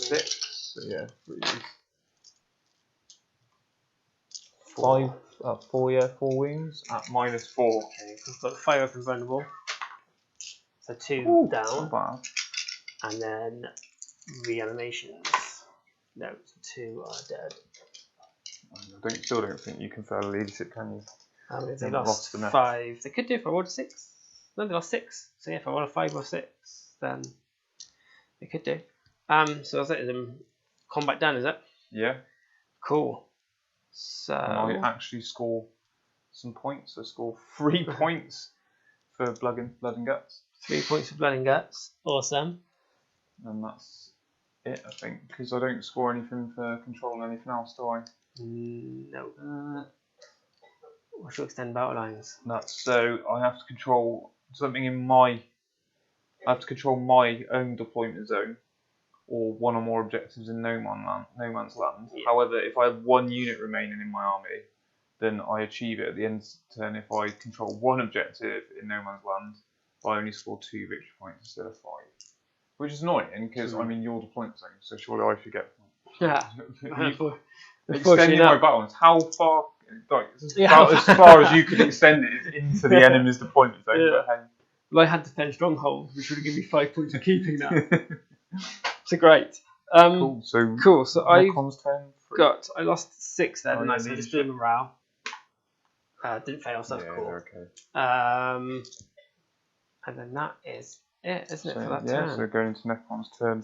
6. So yeah, 3s. 4 wounds at -4. Okay, so I've got fire up and vulnerable. So 2 Ooh, down. not bad. And then reanimations. No, so 2 are dead. I still don't think you can fail leadership, can you? How many have they Never lost? lost enough. 5. They could do if I rolled a 6. No, they lost 6. So yeah, if I roll a 5 or 6, then they could do. So that's it. Combat done, is it? Yeah. Cool. So I actually score some points. I score 3 points for blood and guts. 3 points for blood and guts. Awesome. And that's it, I think, because I don't score anything for controlling anything else, do I? No. What's your extended battle lines? That's so I have to control something in my. I have to control my own deployment zone, or 1 or more objectives in no man's land. Yeah. However, if I have 1 unit remaining in my army, then I achieve it at the end of the turn if I control 1 objective in no man's land. I only score 2 victory points instead of 5, which is annoying because I'm in your deployment zone, so surely I should get points. Yeah. Extending my battles. How far? Like, about as far as you could extend it is into the enemy's deployment zone. Yeah. But hey. Well, I had defend Stronghold, which would have given me 5 points for keeping that. So great. Cool. So I Necrons 10. I lost 6 then, Oh, and I yeah, just doing morale. Didn't fail, so that's Yeah, cool. okay. And then that is it, isn't it, for that yeah, turn? so going into Necron's turn.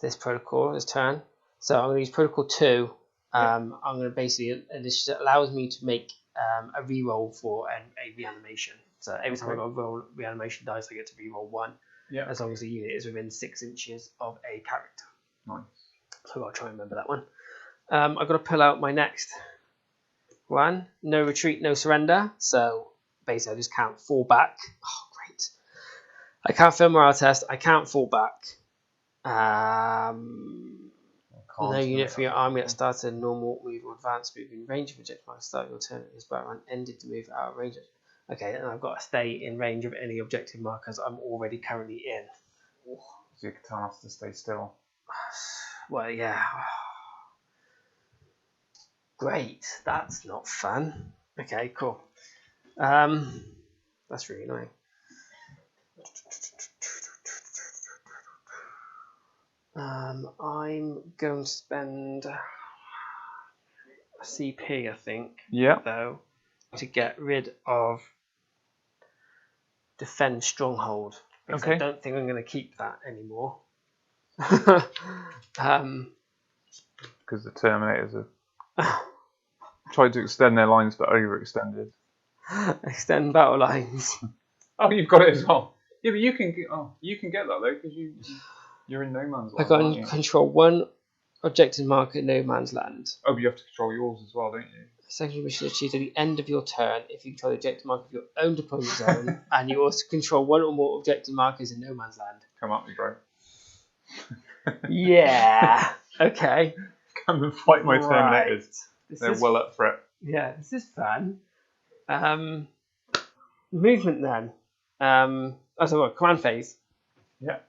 This protocol, this turn. So I'm going to use protocol 2. I'm going to basically, this allows me to make a reroll for a reanimation. So every time I got a roll reanimation dice, I get to reroll 1. Yeah. As long as the unit is within 6 inches of a character. Nice. So I've got to try and remember that one. I've got to pull out my next one. No retreat, no surrender. So basically, I just can't fall back. Oh, great. I can't fail morale test. I can't fall back. No unit from your army that started a normal move or advanced move in range of objective might start your turn. This battle round ended to move out of range. Okay, and I've got to stay in range of any objective markers I'm already currently in. So your Catan has to stay still. Well, yeah. Great. That's not fun. Okay, cool. That's really annoying. I'm going to spend a CP, I think, Yeah. though, to get rid of Defend Stronghold. Because I Okay. don't think I'm going to keep that anymore. Because the Terminators have tried to extend their lines, but overextended. Extend battle lines. Oh, you've got it as well. Yeah, but you can get that though, because you're in no man's I land. got aren't to you? control one objective marker in no man's land. Oh, but you have to control yours as well, don't you? Secondary mission achieved at the end of your turn if you control the objective marker of your own deployment zone, and you also control one or more objective markers in no man's land. Come at me, bro. Yeah. Okay. Come and fight my Right. Terminators. They're well up for it. Yeah, this is fun. Movement then. Command phase. Yeah.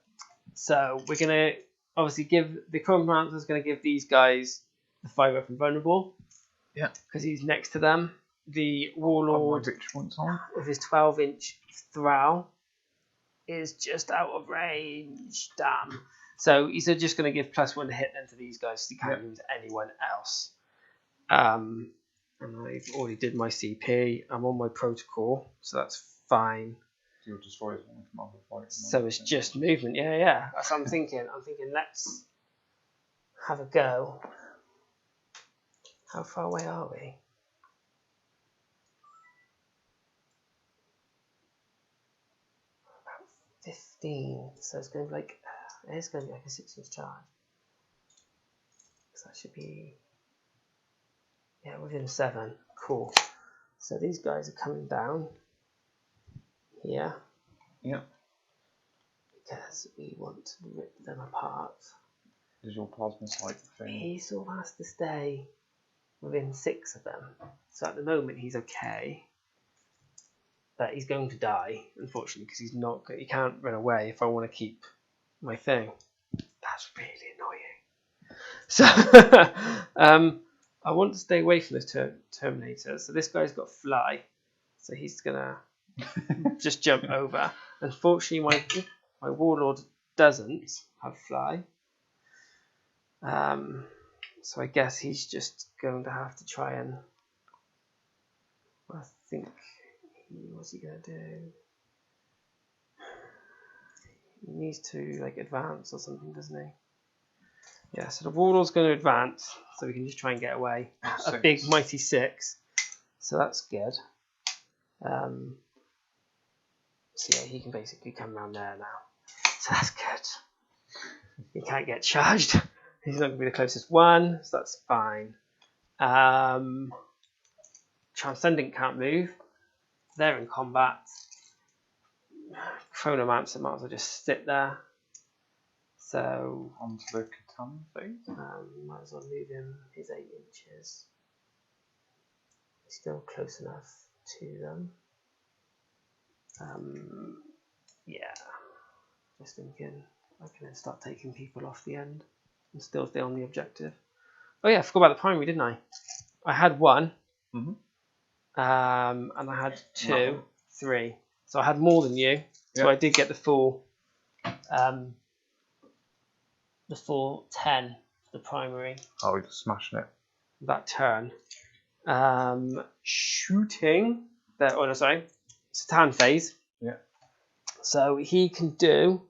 So we're gonna obviously give the Chronomancer is gonna give these guys the 5-weapon vulnerable. Yeah. Because he's next to them. The Warlord with his 12-inch Thrall is just out of range. Damn. So he's just going to give +1 to hit then to these guys. So he can't use anyone else. And I've already did my CP. I'm on my protocol, so that's fine. So you'll destroy his one from other fights. So it's just movement. Yeah. That's what I'm thinking. Let's have a go. How far away are we? About 15. So it's going to be like a 6-inch charge. So that should be within 7. Cool. So these guys are coming down here. Yeah. Because we want to rip them apart. Is your plasma sight thing? He sort of has to stay within 6 of them. So at the moment he's okay. But he's going to die, unfortunately, because he can't run away if I want to keep my thing. That's really annoying. So I want to stay away from this Terminator. So this guy's got fly. So he's gonna just jump over. Unfortunately my Warlord doesn't have fly. So I guess he's just going to have to try and what's he gonna do? He needs to advance or something, doesn't he? Yeah, so the Warlord's going to advance, so we can just try and get away. A big mighty 6, so that's good. So yeah, he can basically come around there now, so that's good. He can't get charged. He's not going to be the closest one, so that's fine. Transcendent can't move. They're in combat. Chronomancer might as well just sit there. So onto the Catan phase. Might as well move him his 8 inches. He's still close enough to them. Yeah. Just thinking I can then start taking people off the end and still stay on the objective. Oh yeah, I forgot about the primary, didn't I? I had 1. Mm-hmm. And I had 2, 3. So I had more than you. So I did get the full 10 for the primary. Oh, we're just smashing it. That turn. Shooting. Satan phase. Yeah. So he can do.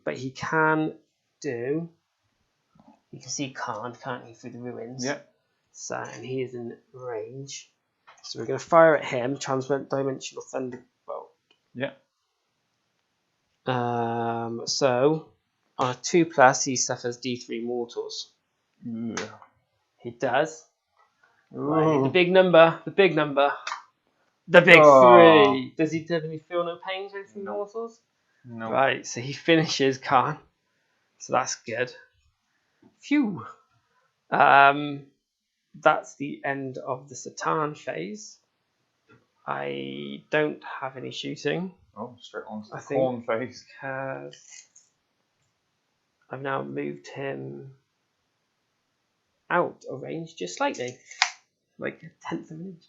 But he can do. You can see Khorne, can't you, through the ruins? Yeah. So, and he is in range. So we're going to fire at him. Transdimensional Thunderbolt. Yeah. So on a 2+, he suffers D3 mortals. Yeah. He does. Right, the big number. The big 3. Does he definitely feel no pains with D3 mortals? No. Right, so he finishes Khorne. So that's good. Phew. That's the end of the Satan phase. I don't have any shooting. Oh, straight on to the Khorne phase. Because I've now moved him out of range just slightly. Like a 1/10 of an inch.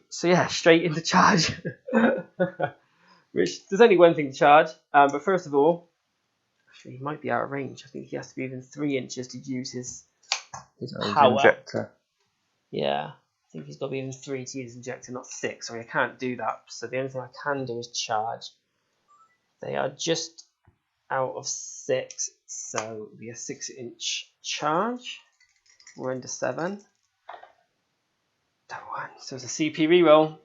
So yeah, straight into charge. Which, there's only one thing to charge. But first of all, Actually, he might be out of range. I think he has to be within 3 inches to use his His power. injector. Yeah, I think he's got to be within 3 to use injector, not 6. So I can't do that. So the only thing I can do is charge. They are just out of 6, so it'll be a 6-inch charge. We're into 7. That one. So it's a CP reroll.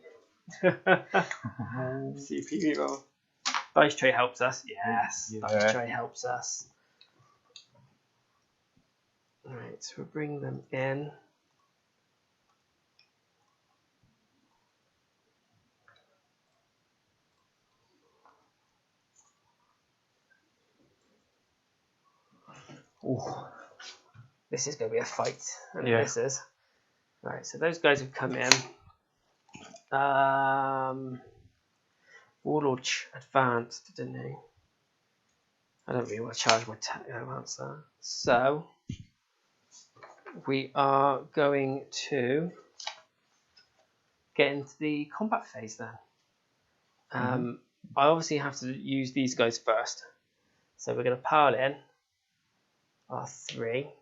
CP reroll. Dice tray helps us. Yes, Yeah. dice tray helps us. Alright, so we'll bring them in. Ooh. This is going to be a fight. And Yeah. this is. Right, so those guys have come in. Warlord advanced, didn't he? I don't really want to charge my Technomancer. So, we are going to get into the combat phase then. I obviously have to use these guys first. So we're going to pile in our 3. You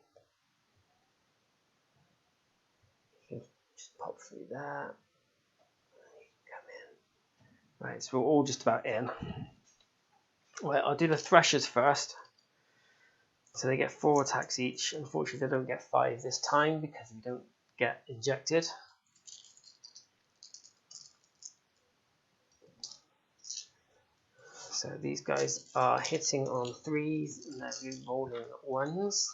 can just pop through there. Come in. Right, so we're all just about in. Well, I'll do the Threshers first. So they get 4 attacks each. Unfortunately, they don't get 5 this time because we don't get injected. So these guys are hitting on 3s and they're rolling 1s.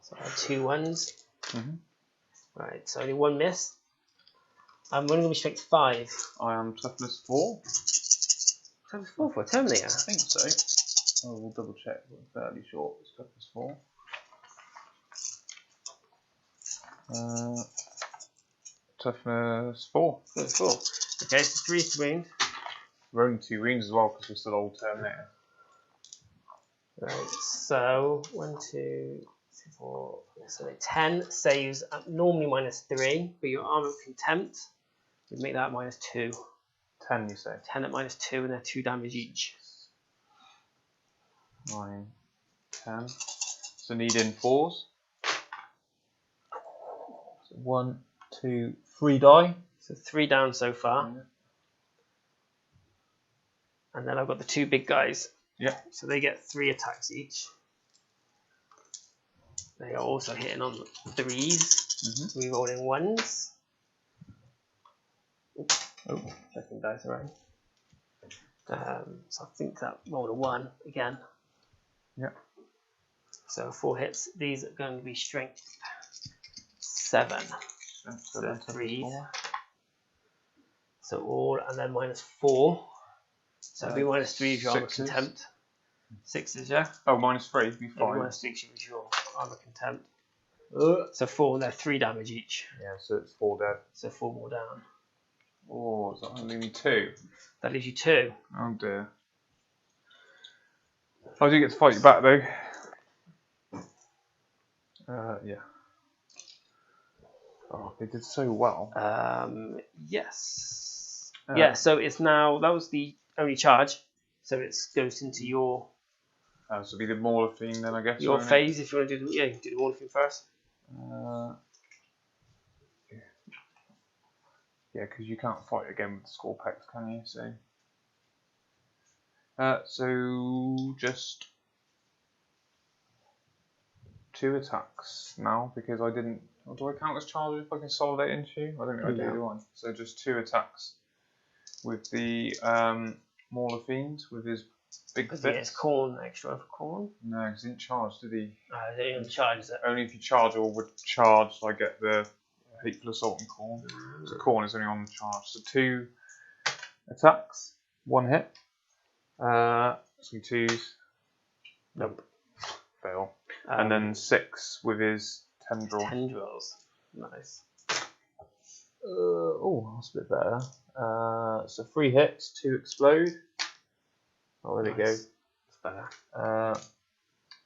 So I have 2 1s. Right, so only 1 miss. I'm only going to be strength 5. I am toughness 4. Toughness 4 for a Terminator? I think so. Oh, we'll double check. We're fairly short. It's toughness 4. Toughness 4. Toughness 4. Okay, so 3 wound. We're only 2 wounds as well because we're still old Terminator. Right, so 1, 2, 3, 4, so 10 saves at normally -3, but your armor of contempt would make that -2. 10, you say? 10 at -2, and they're 2 damage each. 9, 10. So need in 4s. So 1, 2, 3 die. So 3 down so far. And then I've got the 2 big guys. Yeah. So they get 3 attacks each. They are also hitting on 3s. Rerolling 1s. Oh, second dice around. So I think that rolled a 1 again. Yeah. So 4 hits. These are going to be strength 7. So 3s. So all, and then -4. So it'll be -3 if your armor contempt. 6s, yeah? Oh, -3 would be 5. -6 if your armor contempt. So 4, they're 3 damage each. Yeah, so it's 4 dead. So 4 more down. Oh, is that only me 2? That leaves you 2. Oh dear. I do get to fight you back though. Yeah. Oh, they did so well. Yes. Yeah, so it's now, that was the only charge. So it goes into your So it'll be the Mauler theme then, I guess. your phase if you want to do the, you can do the Mauler theme first. Yeah, because you can't fight again with the pschopaths, can you? So just 2 attacks now because I didn't. Or do I count as charge if I consolidate into you? I don't think I do, do I? So just 2 attacks with the Mauler Fiend with his big fist. Yeah, it's Khorne, extra for Khorne. No, because he didn't charge, did he? He didn't charge, is it? Only if you charge or would charge, I get the Hateful Assault and Khorne. So Khorne is only on the charge. So 2 attacks, 1 hit. Some 2s. Nope. Fail. And then 6 with his tendril. Tendrils. Nice. Oh, that's a bit better. So 3 hits, 2 explode. Oh, there we go. That's better.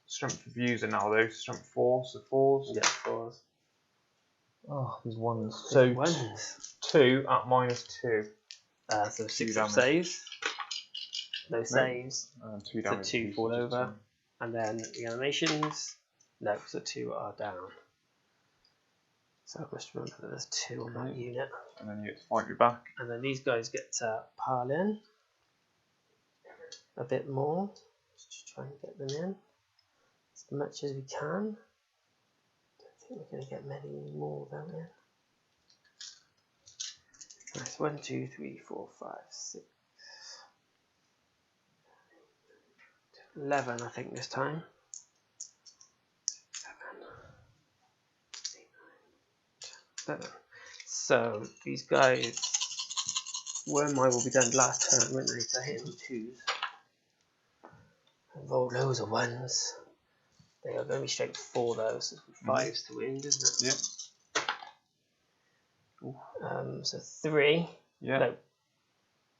Strength of user now though. Strength 4, so 4s. Yeah, 4s. Oh, there's 1s. So 2 at -2. So 6 damage. saves. No saves. 2 So damage. 2 fall over. And then the animations. No, so 2 are down. So I must remember that there's 2 on that unit. And then you get to fight your back. And then these guys get to pile in a bit more. Just try and get them in as much as we can. Don't think we're going to get many more though. Yeah. Right, so 1, 2, 3, 4, 5, 6, 11, I think this time. 11. So these guys, where mine will be done last turn, won't they? So hitting 2s. And roll loads of 1s. They are going to be straight 4 though, so 5s to wound, isn't it? Yeah. So 3. Yeah. No.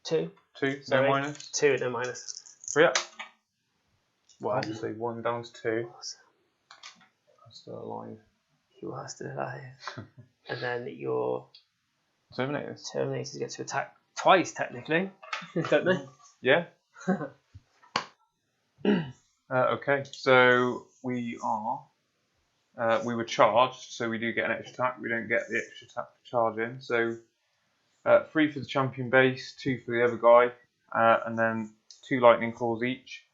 2. 2. Sorry. No minus. 2 and no minus. 3 up. 1. So 1 down to 2. I'm still alive. You are still alive. And then your Terminators get to attack twice, technically, don't they? Yeah. Okay, so we were charged, so we do get an extra attack. We don't get the extra attack for charging. So 3 for the champion base, 2 for the other guy, and then 2 lightning claws each.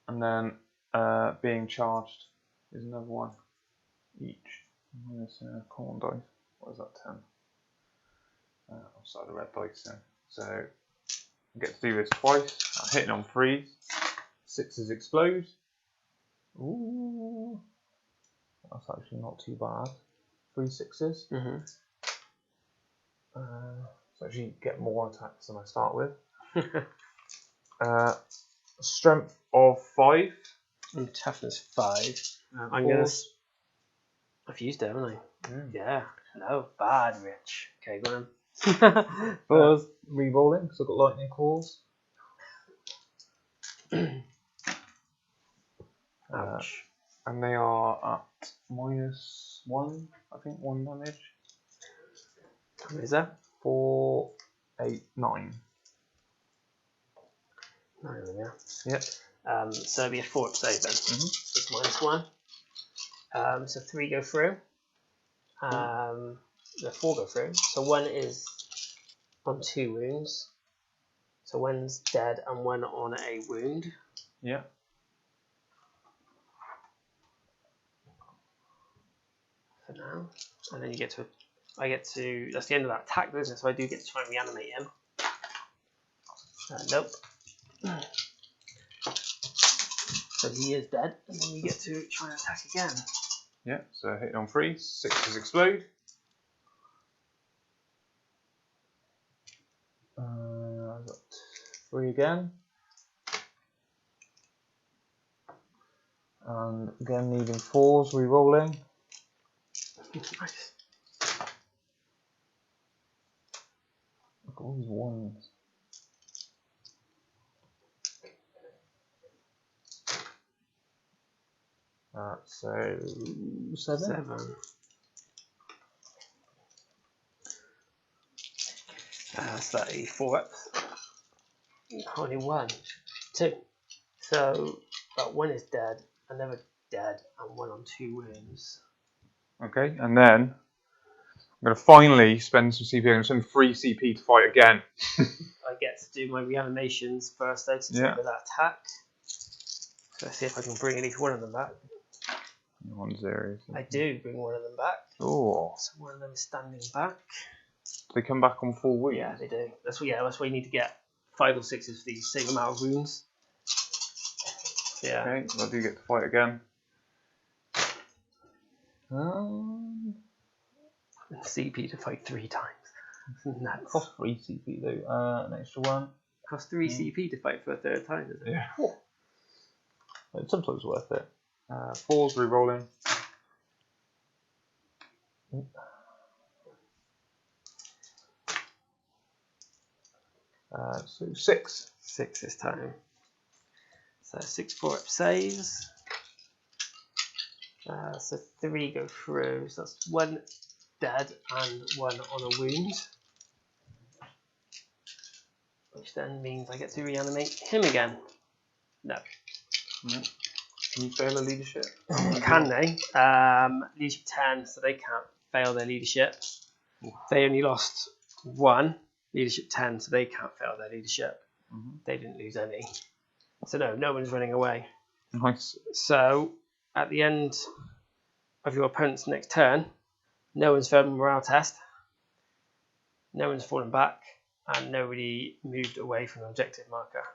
And then being charged is another 1 each. Minus Khorne dice. What is that, 10? Outside the red dice then. So I get to do this twice. I'm hitting on 3s. 6s explode. Ooh. That's actually not too bad. 3 6s. So actually get more attacks than I start with. Strength of 5. And toughness 5. I've used it, haven't I? Yeah. No, bad, Rich. Okay, go on. 4s re-rolling because I've got lightning claws. Ouch. And they are at -1, I think, 1 damage. How many is that? 4, 8, 9. 9 of them, yeah. Yep. So it'll be a 4 up save then. So it's -1. So 3 go through. The 4 go through. So 1 is on 2 wounds. So 1's dead and 1 on a wound. Yeah. For now. And then you get to, that's the end of that attack, isn't it? So I do get to try and reanimate him. Nope. So he is dead, and then you get to try and attack again. Yeah, so hitting on 3, 6s explode. I've got 3 again. And again needing 4s, re-rolling. Nice. Look at all these 1s. So 7. So that is 4 up. Only 1, 2. So that 1 is dead, another dead, and 1 on 2 wounds. Okay, and then I'm going to finally spend some CP. I'm going to spend 3 CP to fight again. I get to do my reanimations first, though, to take that attack. So let's see if I can bring at least one of them back. 1 0. I do bring one of them back. Oh. So one of them is standing back. They come back on 4 wounds. Yeah, they do. That's why you need to get 5 or 6s for the same amount of wounds. Yeah. Okay, I do get to fight again. CP to fight 3 times. Nuts. Cost 3 CP though. An extra 1. Cost 3 CP to fight for a 3rd time, does it? Yeah. It's sometimes worth it. 4s re-rolling. So 6. 6 this time. So 6 4 up saves. So 3 go through. So that's 1 dead and 1 on a wound. which then means I get to reanimate him again. No. No. Can you fail a leadership? Can they? Leadership 10, so they can't fail their leadership. They only lost 1. Leadership 10, so they can't fail their leadership. They didn't lose any. So no one's running away. Nice. So at the end of your opponent's next turn, no one's failed a morale test, no one's fallen back, and nobody moved away from the objective marker.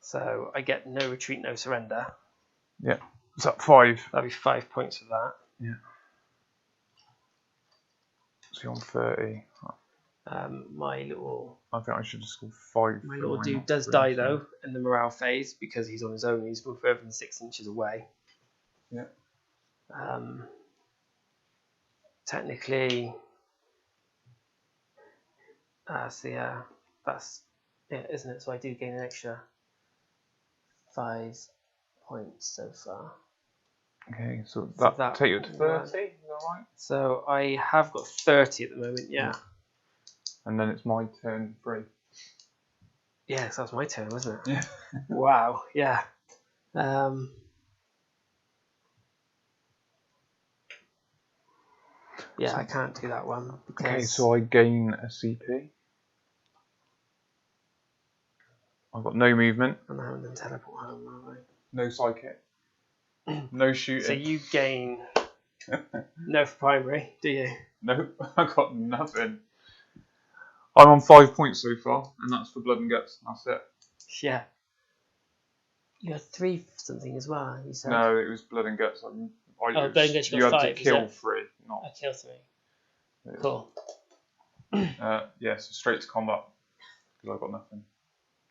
So I get no retreat, no surrender. Yeah. Is that 5? That'll be 5 points for that. Yeah. So you're on 30. My little I think I should have scored 5. My little dude does die though in the morale phase because he's on his own. He's more further than 6 inches away. Yeah. Technically, so yeah, that's it, isn't it? So I do gain an extra 5 points so far. Okay, so that take you to 30. Is that right? So I have got 30 at the moment. Yeah. And then it's my turn 3. Yeah, so that's my turn, wasn't it? Yeah. Wow. Yeah. Yeah, I can't do that one. Okay, so I gain a CP. I've got no movement. And I haven't done teleport home, have I? No psychic. No shooting. So you gain no for primary, do you? Nope, I got nothing. I'm on 5 points so far, and that's for blood and guts. That's it. Yeah. You had 3 something as well, you said? No, it was blood and guts. Blood and guts, you had got to 5, kill 3. Not. I kill 3. Cool. Yeah, so straight to combat because I've got nothing.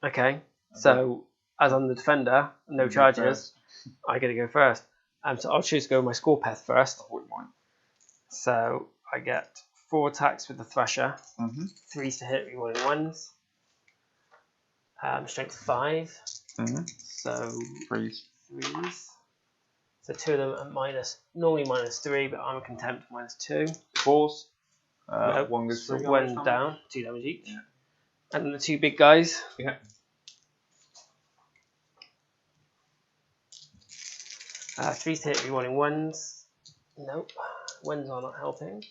Okay, so as I'm the defender, no You charges, first. I get to go first. So I'll choose to go with my Scorpath first. I thought you might. So I get 4 attacks with the Thresher, 3s to hit, rerolling 1s. Strength 5. So 3s. 3s. So 2 of them are normally -3, but I'm content -2. 4s. Nope. 1 goes So through. 1 down, 2 damage each. Yeah. And then the 2 big guys. Yeah. 3s to hit, rerolling 1s. Nope. 1s are not helping.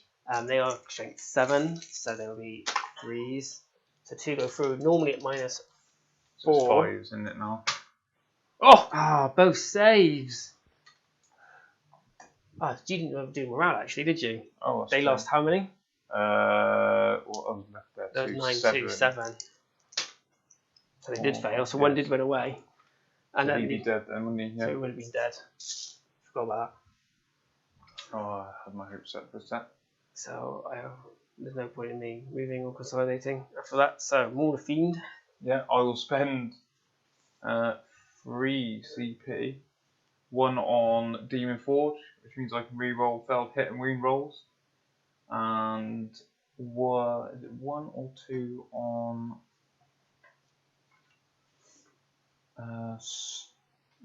They are strength 7, so they'll be 3s. So 2 go through, normally at -4. So it's 5s, isn't it now? Oh! Both saves! Oh, you didn't do morale actually, did you? Oh, that's They true. lost how many? Well, I was left there. There was 2, 9, 7. 2, 7. So they did fail, so 1 did run away. And So then he'd be dead then, wouldn't he? so Yeah. he would have been dead. Forgot about that. Oh, I had my hopes set for a sec. So there's no point in me moving or consolidating after that. So Maul the Fiend. Yeah, I will spend 3 CP, 1 on Demon Forge, which means I can reroll failed hit and wound rolls, and is it 1 or 2 on?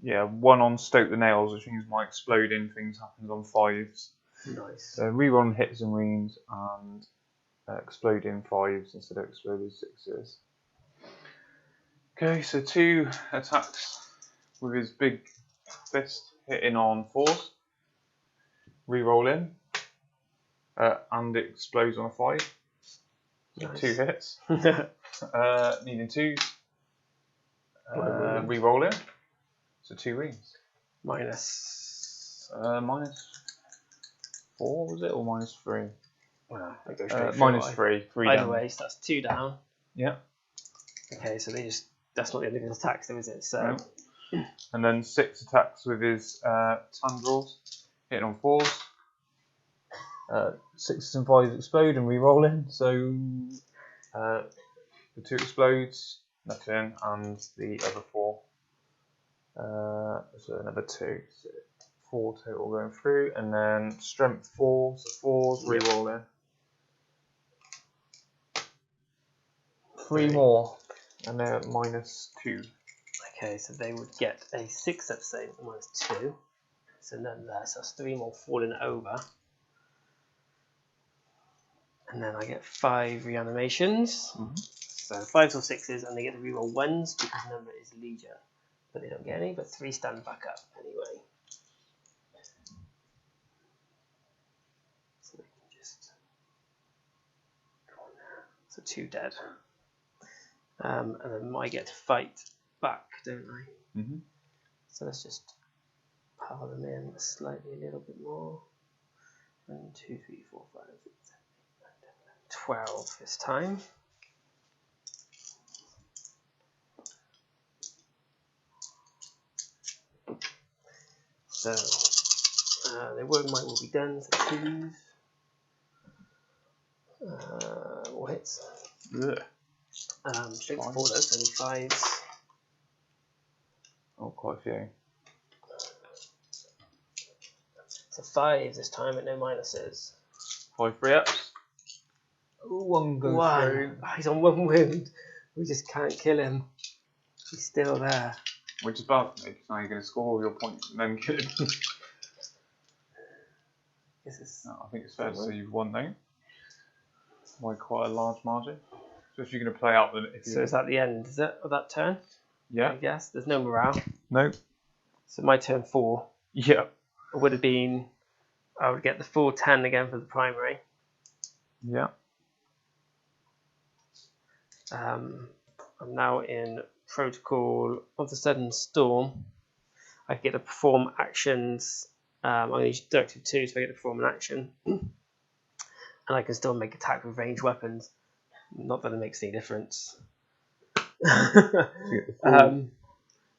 Yeah, 1 on Stoke the Nails, which means my exploding things happens on 5s. Nice. So reroll hits and wounds and exploding 5s instead of exploding 6s. Okay, so 2 attacks with his big fist hitting on 4s. Reroll in. And it explodes on a 5. So Nice. 2 hits. Needing 2s. Reroll in. So 2 wounds. Minus. -4 was it or -3? Well, I go straight -3. 3 Either down. way, so that's 2 down. Yeah. Okay, so that's not the end of his attacks, though, is it? So. No. And then 6 attacks with his tendrils, hitting on 4s. 6s and 5s explode and re-roll in. So the 2 explodes, nothing, and the other 4. So another 2. So 4 total going through, and then strength 4, so 4s, re-roll in. 3 more, and they're at -2. Okay, so they would get a 6 up save -2. So none there, so that's 3 more falling over. And then I get 5 reanimations. So So 5s or 6s, and they get to reroll 1s because the number is leisure. But they don't get any, but 3 stand back up anyway. So they can just go on there. So 2 dead. And then I get to fight back, don't I? Mm-hmm. So let's just pile them in slightly a little bit more. 1, 2, 3, 4, 5, 6, 7, 8, 9, 10, 11, 12 this time. So the word might will be done. So 2s. All hits. Straight for 4 those, only 5s. Oh, quite a few. So 5 this time at no minuses. 5 3-ups. One goes through. He's on 1 wound. We just can't kill him. He's still there. Which is bad for me, because now you're going to score all your points and then kill him. No, I think it's fair to say you've won now. By quite a large margin. So if you're going to play out, then So is that the end, is it, of that turn? Yeah. I guess. There's no morale. No. So my turn 4. Yeah. It would have been, I would get the full 10 again for the primary. Yeah. I'm now in Protocol of the Sudden Storm. I get to perform actions. I'm going to use Directive 2, so I get to perform an action. And I can still make attack with ranged weapons. Not that it makes any difference. No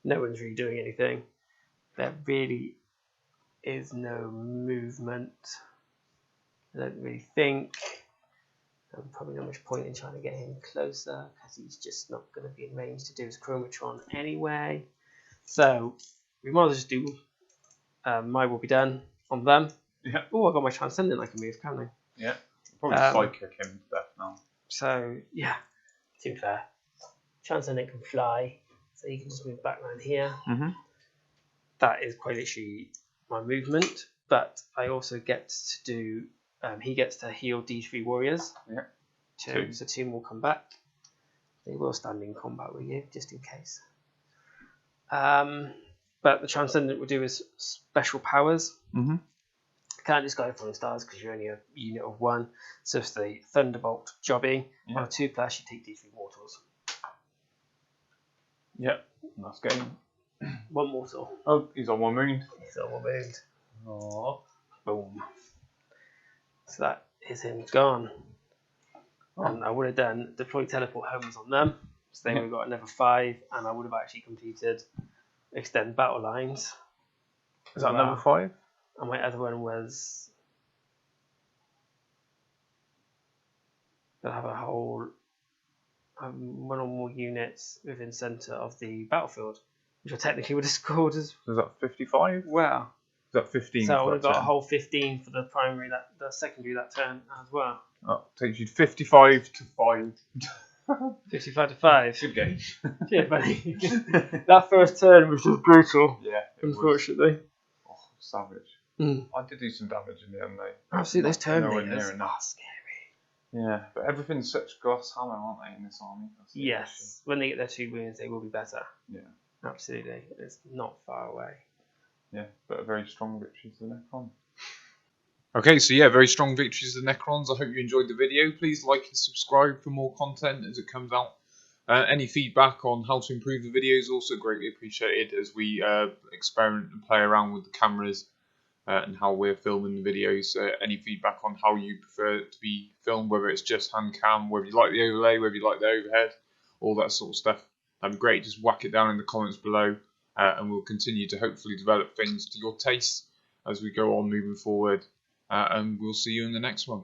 one's really doing anything. There really is no movement. I don't really think. Probably not much point in trying to get him closer because he's just not going to be in range to do his Chromatron anyway. So we might as well just do my will be done on them. Yeah. Oh, I got my Transcendent I can move, can't I? Yeah. Probably Sidekick him to death now. So yeah, to be fair, Transcendent can fly, so he can just move back around here. Mm-hmm. That is quite literally my movement, but I also get to do. He gets to heal D3 warriors. Yeah. 2. So 2 will come back. They will stand in combat with you, just in case. But the Transcendent will do his special powers. Mm-hmm. Can't just go for stars because you're only a unit of 1. So it's the Thunderbolt jobbing. Yeah. On a 2+, you take D3 mortals. Yep. That's game. 1 mortal. Oh, he's on 1 wound. He's on 1 wound. Oh. Boom. So that is him gone. Oh. And I would have done deploy teleport homers on them. So they would have got another 5, and I would have actually completed extend battle lines. Is that number 5? And my other one was to have a whole 1 or more units within centre of the battlefield, which I technically would have scored as So is that 55? well. Is that 15? So I would have got a whole 15 for the primary, the secondary that turn as well. Oh, takes you 55 to 5. 55 to 5. Good game. Yeah, buddy. That first turn was just brutal. Yeah, it unfortunately. Was. Oh, savage. Mm. I did do some damage in the end, though. Absolutely, those Nowhere Terminators near enough. are scary. Yeah, but everything's such glass hammer, aren't they, in this army? That's the Yes, when they get their 2 wounds, they will be better. issue. Yeah. Absolutely, it's not far away. Yeah, but a very strong victory to the Necron. Okay, so yeah, very strong victories to the Necrons. I hope you enjoyed the video. Please like and subscribe for more content as it comes out. Any feedback on how to improve the videos also greatly appreciated as we experiment and play around with the cameras and how we're filming the videos. Any feedback on how you prefer it to be filmed, whether it's just hand cam, whether you like the overlay, whether you like the overhead, all that sort of stuff. That'd be great. Just whack it down in the comments below. And we'll continue to hopefully develop things to your taste as we go on moving forward. And we'll see you in the next one.